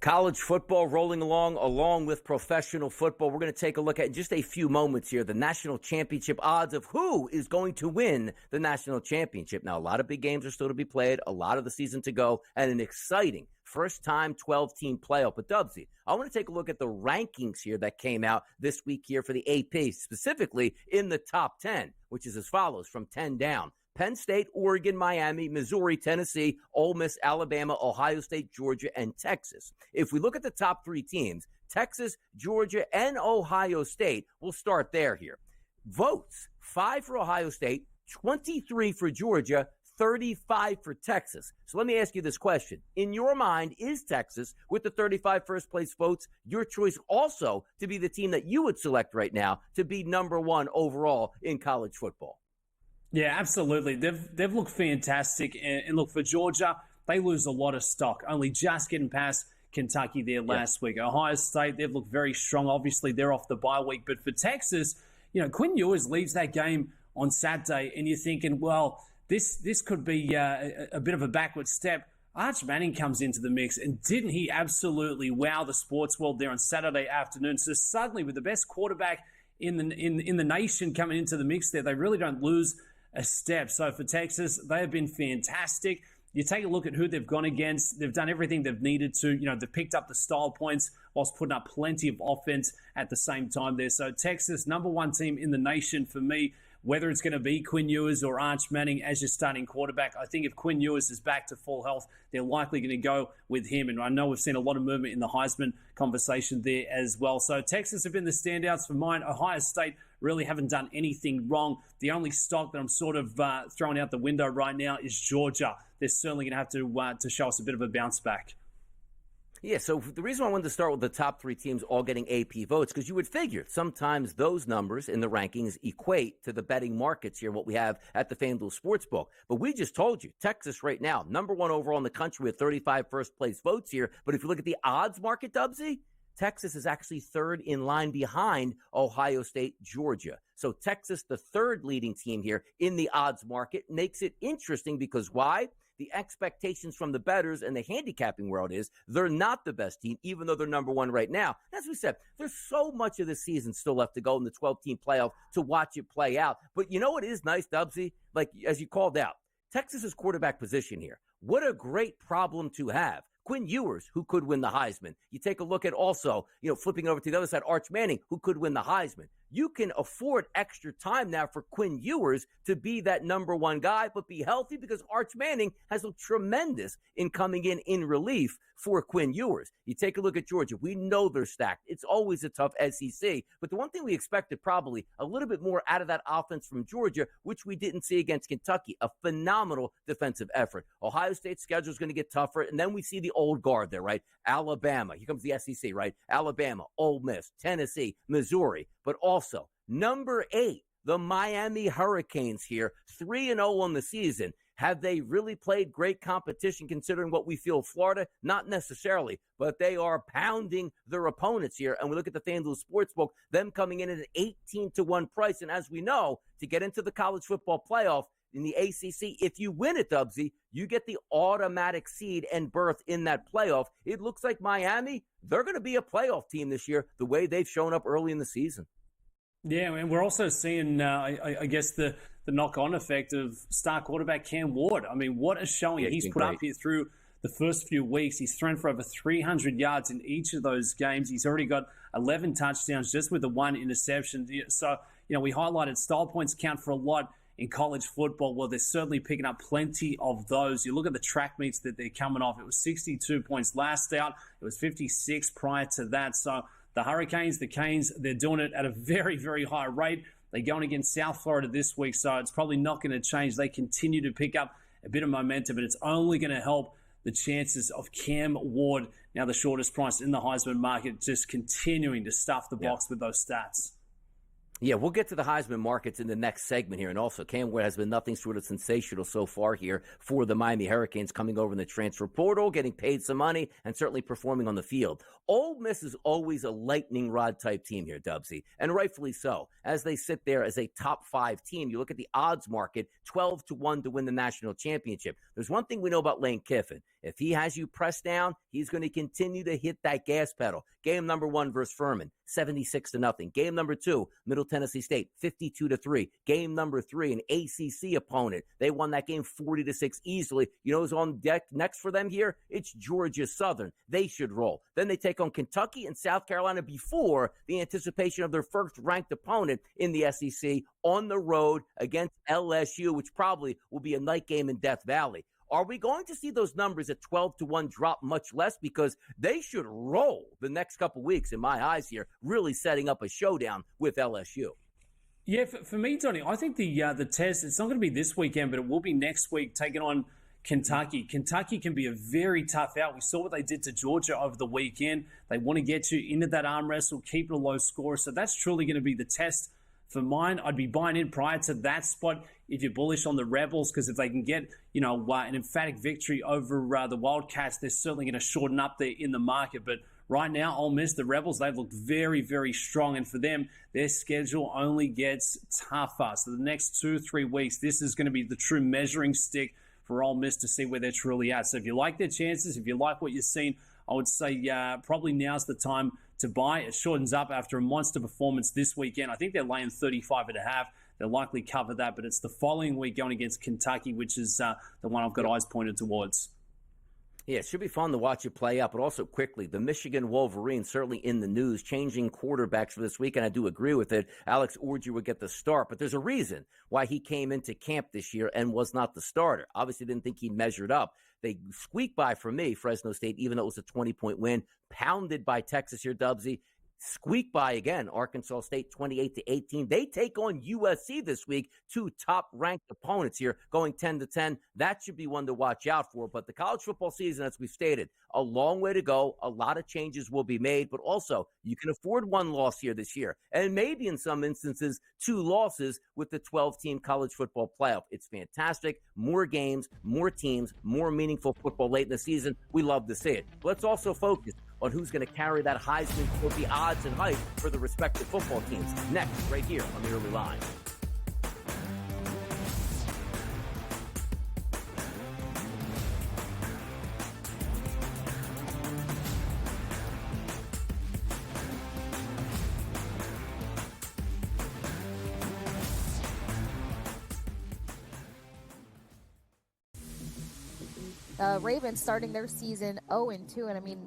College football rolling along with professional football. We're going to take a look at in just a few moments here the national championship odds of who is going to win the national championship. Now, a lot of big games are still to be played, a lot of the season to go, and an exciting first-time 12-team playoff. But Dubsy, I want to take a look at the rankings here that came out this week here for the AP, specifically in the top 10, which is as follows from 10 down. Penn State, Oregon, Miami, Missouri, Tennessee, Ole Miss, Alabama, Ohio State, Georgia, and Texas. If we look at the top 3 teams, Texas, Georgia, and Ohio State, we'll start there here. Votes, 5 for Ohio State, 23 for Georgia, 35 for Texas. So let me ask you this question. In your mind, is Texas, with the 35 first-place votes, your choice also to be the team that you would select right now to be number 1 overall in college football? Yeah, absolutely. They've looked fantastic. And look, for Georgia, they lose a lot of stock, only just getting past Kentucky there last week. Ohio State, they've looked very strong. Obviously, they're off the bye week. But for Texas, Quinn Ewers leaves that game on Saturday, and you're thinking, well, this could be a bit of a backward step. Arch Manning comes into the mix, and didn't he absolutely wow the sports world there on Saturday afternoon? So suddenly, with the best quarterback in the nation coming into the mix there, they really don't lose a step. So for Texas, they have been fantastic. You take a look at who they've gone against. They've done everything they've needed to. They've picked up the style points whilst putting up plenty of offense at the same time there. So Texas, number 1 team in the nation for me. Whether it's going to be Quinn Ewers or Arch Manning as your starting quarterback, I think if Quinn Ewers is back to full health, they're likely going to go with him. And I know we've seen a lot of movement in the Heisman conversation there as well. So Texas have been the standouts for mine. Ohio State really haven't done anything wrong. The only stock that I'm sort of throwing out the window right now is Georgia. They're certainly going to have to show us a bit of a bounce back. Yeah, so the reason I wanted to start with the top 3 teams all getting AP votes, because you would figure sometimes those numbers in the rankings equate to the betting markets here, what we have at the FanDuel Sportsbook. But we just told you, Texas right now, number 1 overall in the country with 35 first-place votes here. But if you look at the odds market, Dubsy, Texas is actually 3rd in line behind Ohio State, Georgia. So Texas, the 3rd leading team here in the odds market, makes it interesting because why? The expectations from the bettors and the handicapping world is they're not the best team, even though they're number 1 right now. As we said, there's so much of the season still left to go in the 12-team playoff to watch it play out. But you know what is nice, Dubsy? Like, as you called out, Texas's quarterback position here. What a great problem to have. Quinn Ewers, who could win the Heisman. You take a look at also, flipping over to the other side, Arch Manning, who could win the Heisman. You can afford extra time now for Quinn Ewers to be that number 1 guy, but be healthy because Arch Manning has looked tremendous in coming in relief for Quinn Ewers. You take a look at Georgia. We know they're stacked. It's always a tough SEC, but the one thing we expected probably a little bit more out of that offense from Georgia, which we didn't see against Kentucky, a phenomenal defensive effort. Ohio State's schedule is going to get tougher, and then we see the old guard there, right? Alabama. Here comes the SEC, right? Alabama, Ole Miss, Tennessee, Missouri, but also number 8, the Miami Hurricanes here, 3-0 on the season. Have they really played great competition considering what we feel Florida? Not necessarily, but they are pounding their opponents here. And we look at the FanDuel Sportsbook, them coming in at an 18-1 price. And as we know, to get into the college football playoff in the ACC, if you win it, Dubsy, you get the automatic seed and berth in that playoff. It looks like Miami, they're going to be a playoff team this year, the way they've shown up early in the season. Yeah, and we're also seeing, I guess, the knock-on effect of star quarterback Cam Ward. I mean, what a showing he's put up here through the first few weeks. He's thrown for over 300 yards in each of those games. He's already got 11 touchdowns just with the 1 interception. So, we highlighted style points count for a lot in college football. Well, they're certainly picking up plenty of those. You look at the track meets that they're coming off. It was 62 points last out. It was 56 prior to that. So the Hurricanes, the Canes, they're doing it at a very, very high rate. They're going against South Florida this week, so it's probably not going to change. They continue to pick up a bit of momentum, and it's only going to help the chances of Cam Ward, now the shortest price in the Heisman market, just continuing to stuff the box with those stats. Yeah, we'll get to the Heisman markets in the next segment here. And also, Cam Ward has been nothing short of sensational so far here for the Miami Hurricanes, coming over in the transfer portal, getting paid some money, and certainly performing on the field. Ole Miss is always a lightning rod type team here, Dubsy, and rightfully so. As they sit there as a top 5 team, you look at the odds market, 12-1 to win the national championship. There's one thing we know about Lane Kiffin. If he has you pressed down, he's going to continue to hit that gas pedal. Game number 1 versus Furman, 76-0. Game number 2, Middle Tennessee State, 52-3. Game number 3, an ACC opponent. They won that game 40-6 easily. You know who's on deck next for them here? It's Georgia Southern. They should roll. Then they take on Kentucky and South Carolina before the anticipation of their first-ranked opponent in the SEC on the road against LSU, which probably will be a night game in Death Valley. Are we going to see those numbers at 12-1 drop much less? Because they should roll the next couple weeks, in my eyes here, really setting up a showdown with LSU. Yeah, for me, Donnie, I think the test, it's not going to be this weekend, but it will be next week, taking on Kentucky. Kentucky can be a very tough out. We saw what they did to Georgia over the weekend. They want to get you into that arm wrestle, keep it a low score. So that's truly going to be the test for mine. I'd be buying in prior to that spot if you're bullish on the Rebels, because if they can get, an emphatic victory over the Wildcats, they're certainly going to shorten up there in the market. But right now, Ole Miss, the Rebels, they've looked very, very strong. And for them, their schedule only gets tougher. So the next 2-3 weeks, this is going to be the true measuring stick for Ole Miss to see where they're truly at. So if you like their chances, if you like what you're seeing, I would say probably now's the time to buy. It shortens up after a monster performance this weekend. I think they're laying 35.5. They'll likely cover that, but it's the following week going against Kentucky, which is the one I've got eyes pointed towards. Yeah, it should be fun to watch it play out, but also quickly, the Michigan Wolverines certainly in the news, changing quarterbacks for this week, and I do agree with it. Alex Orji would get the start, but there's a reason why he came into camp this year and was not the starter. Obviously didn't think he measured up. They squeaked by for me, Fresno State, even though it was a 20-point win, pounded by Texas here, Dubsy. Squeak by again, Arkansas State 28-18. They take on USC this week, 2 top-ranked opponents here, going 10-10. That should be one to watch out for. But the college football season, as we've stated, a long way to go. A lot of changes will be made, but also you can afford 1 loss here this year, and maybe in some instances 2 losses with the 12-team college football playoff. It's fantastic. More games, more teams, more meaningful football late in the season. We love to see it. Let's also focus on who's going to carry that Heisman Trophy odds and hype for the respective football teams. Next, right here on the Early Line. Ravens starting their season 0-2, and I mean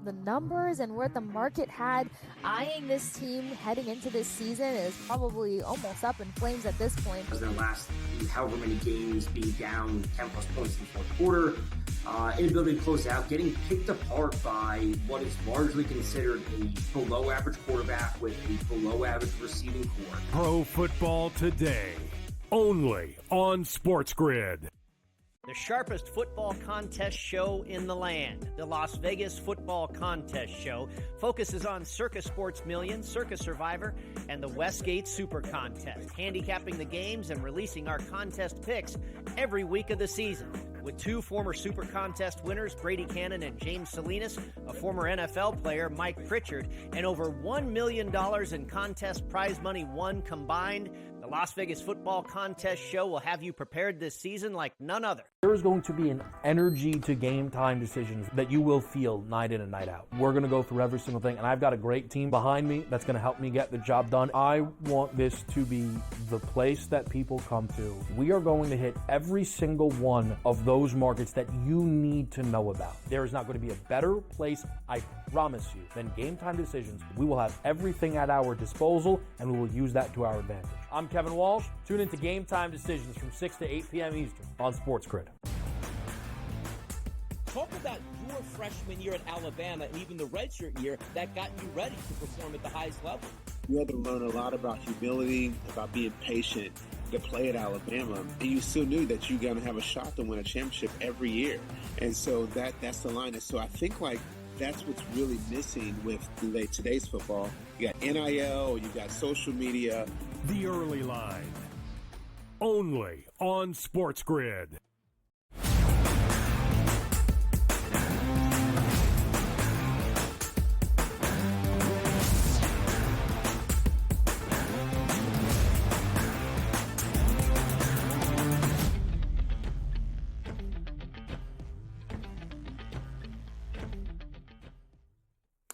the numbers and where the market had eyeing this team heading into this season is probably almost up in flames at this point. Their last however many games being down 10+ points in the fourth quarter, inability to close out, getting picked apart by what is largely considered a below-average quarterback with a below-average receiving core. Pro Football Today, only on SportsGrid. The sharpest football contest show in the land, the Las Vegas Football Contest Show, focuses on Circus Sports Million, Circus Survivor, and the Westgate Super Contest, handicapping the games and releasing our contest picks every week of the season. With 2 former Super Contest winners, Brady Cannon and James Salinas, a former NFL player, Mike Pritchard, and over $1 million in contest prize money won combined, the Las Vegas Football Contest Show will have you prepared this season like none other. There is going to be an energy to game time decisions that you will feel night in and night out. We're going to go through every single thing, and I've got a great team behind me that's going to help me get the job done. I want this to be the place that people come to. We are going to hit every single one of those markets that you need to know about. There is not going to be a better place, I promise you, than Game Time Decisions. We will have everything at our disposal, and we will use that to our advantage. I'm Kevin Walsh. Tune into Game Time Decisions from 6 to 8 p.m. Eastern on SportsGrid. Talk about your freshman year at Alabama and even the redshirt year that got you ready to perform at the highest level. You had to learn a lot about humility, about being patient, to play at Alabama, and you still knew that you're going to have a shot to win a championship every year. And so that's the line. And so I think, like, that's what's really missing with today's football. You got NIL, you got social media. The Early Line. Only on SportsGrid.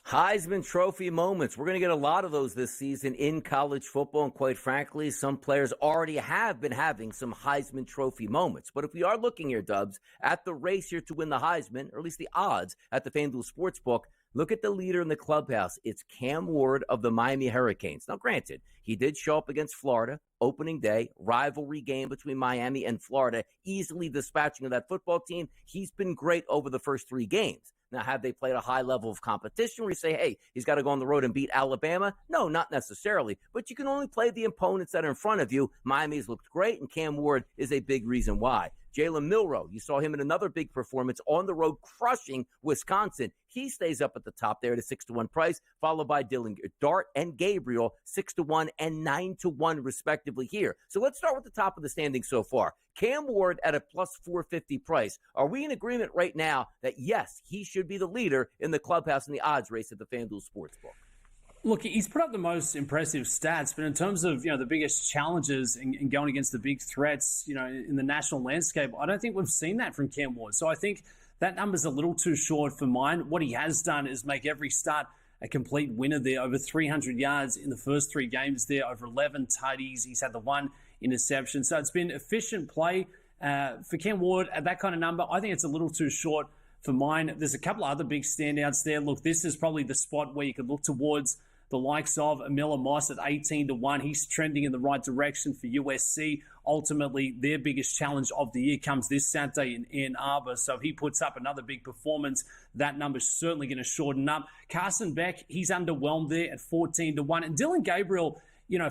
Heisman Trophy moments. We're going to get a lot of those this season in college football, and quite frankly, some players already have been having some Heisman Trophy moments. But if we are looking here, Dubs, at the race here to win the Heisman, or at least the odds at the FanDuel Sportsbook, look at the leader in the clubhouse. It's Cam Ward of the Miami Hurricanes. Now, granted, he did show up against Florida, opening day, rivalry game between Miami and Florida, easily dispatching of that football team. He's been great over the first 3 games. Now, have they played a high level of competition where you say, hey, he's got to go on the road and beat Alabama? No, not necessarily. But you can only play the opponents that are in front of you. Miami's looked great, and Cam Ward is a big reason why. Jalen Milroe, you saw him in another big performance on the road, crushing Wisconsin. He stays up at the top there at a 6-1 price, followed by Dylan Dart and Gabriel, 6-1 and 9-1 respectively here. So let's start with the top of the standings so far. Cam Ward at a plus 450 price. Are we in agreement right now that, yes, he should be the leader in the clubhouse in the odds race at the FanDuel Sportsbook? Look, he's put up the most impressive stats, but in terms of, the biggest challenges and going against the big threats, in the national landscape, I don't think we've seen that from Cam Ward. So I think that number's a little too short for mine. What he has done is make every start a complete winner there, over 300 yards in the first 3 games there, over 11 tutties. He's had the 1 interception. So it's been efficient play for Cam Ward at that kind of number. I think it's a little too short for mine. There's a couple of other big standouts there. Look, this is probably the spot where you could look towards the likes of Amila Moss at 18-1. He's trending in the right direction for USC. Ultimately, their biggest challenge of the year comes this Saturday in Ann Arbor. So if he puts up another big performance, that number's certainly going to shorten up. Carson Beck, he's underwhelmed there at 14-1. And Dylan Gabriel,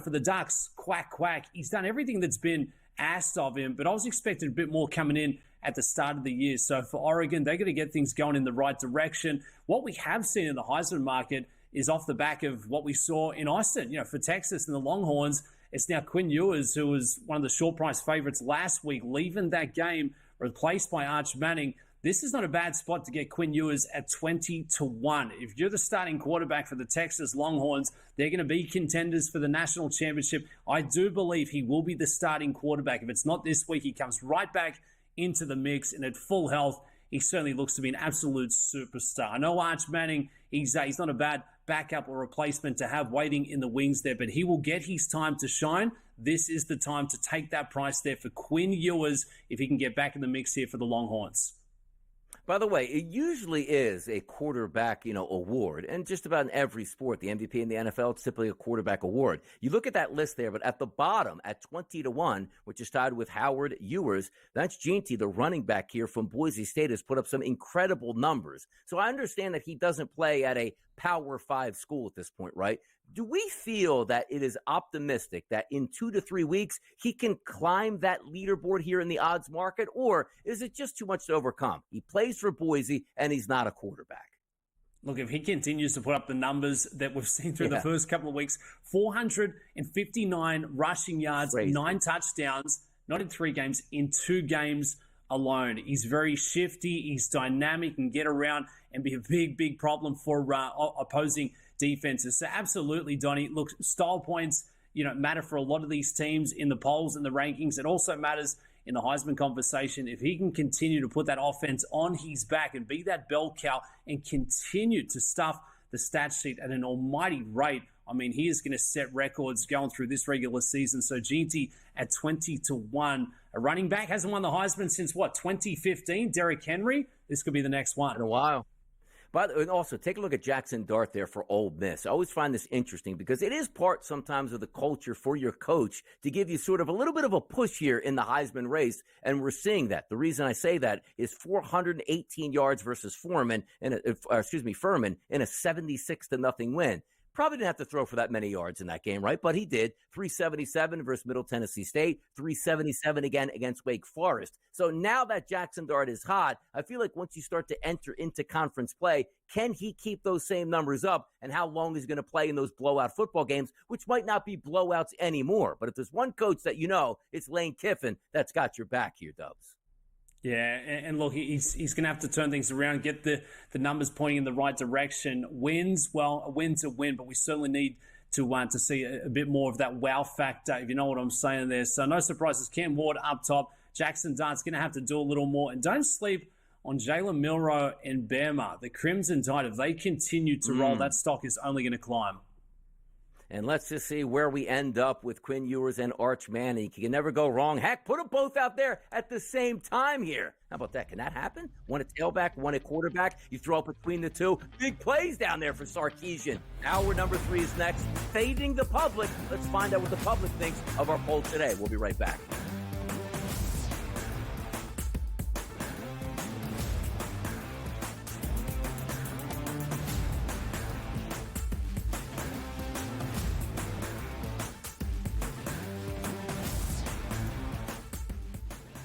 for the Ducks, quack. He's done everything that's been asked of him, but I was expecting a bit more coming in at the start of the year. So for Oregon, they're going to get things going in the right direction. What we have seen in the Heisman market is off the back of what we saw in Austin. For Texas and the Longhorns, it's now Quinn Ewers, who was one of the short price favorites last week, leaving that game, replaced by Arch Manning. This is not a bad spot to get Quinn Ewers at 20-1. If you're the starting quarterback for the Texas Longhorns, they're going to be contenders for the national championship. I do believe he will be the starting quarterback. If it's not this week, he comes right back into the mix, and at full health, he certainly looks to be an absolute superstar. I know Arch Manning, he's not a bad backup or replacement to have waiting in the wings there, but he will get his time to shine. This is the time to take that price there for Quinn Ewers if he can get back in the mix here for the Longhorns. By the way, it usually is a quarterback, award. And just about in every sport, the MVP in the NFL, it's typically a quarterback award. You look at that list there, but at the bottom, at 20-1, which is tied with Howard Ewers, that's Ginty, the running back here from Boise State, has put up some incredible numbers. So I understand that he doesn't play at a Power 5 school at this point, right? Do we feel that it is optimistic that in 2 to 3 weeks he can climb that leaderboard here in the odds market, or is it just too much to overcome? He plays for Boise and he's not a quarterback. Look, if he continues to put up the numbers that we've seen through the first couple of weeks, 459 rushing yards, Crazy. 9 touchdowns, not in 3 games, in 2 games alone. He's very shifty, he's dynamic, and get around and be a big problem for opposing defenses. So absolutely, Donnie, look, style points, matter for a lot of these teams in the polls and the rankings. It also matters in the Heisman conversation. If he can continue to put that offense on his back and be that bell cow and continue to stuff the stat sheet at an almighty rate, I mean, he is going to set records going through this regular season. So Ginty at 20-1. A running back hasn't won the Heisman since, 2015? Derrick Henry? This could be the next one. In a while. And also, take a look at Jackson Dart there for Ole Miss. I always find this interesting because it is part sometimes of the culture for your coach to give you sort of a little bit of a push here in the Heisman race, and we're seeing that. The reason I say that is 418 yards versus Furman in a 76-0 win. Probably didn't have to throw for that many yards in that game, right? But he did. 377 versus Middle Tennessee State, 377 again against Wake Forest. So now that Jackson Dart is hot, I feel like once you start to enter into conference play, can he keep those same numbers up? And how long is he going to play in those blowout football games, which might not be blowouts anymore? But if there's one coach that you know, it's Lane Kiffin that's got your back here, Dubs. Yeah, and look, he's going to have to turn things around, get the numbers pointing in the right direction. Wins, well, a win's a win, but we certainly need to see a bit more of that wow factor, if you know what I'm saying there. So no surprises. Cam Ward up top. Jackson Dart's going to have to do a little more. And don't sleep on Jalen Milroe and Bama. The Crimson Tide, if they continue to roll, that stock is only going to climb. And let's just see where we end up with Quinn Ewers and Arch Manning. You can never go wrong. Heck, put them both out there at the same time here. How about that? Can that happen? One at tailback, one at quarterback. You throw up between the two. Big plays down there for Sarkisian. Hour number 3 is next. Fading the public. Let's find out what the public thinks of our poll today. We'll be right back.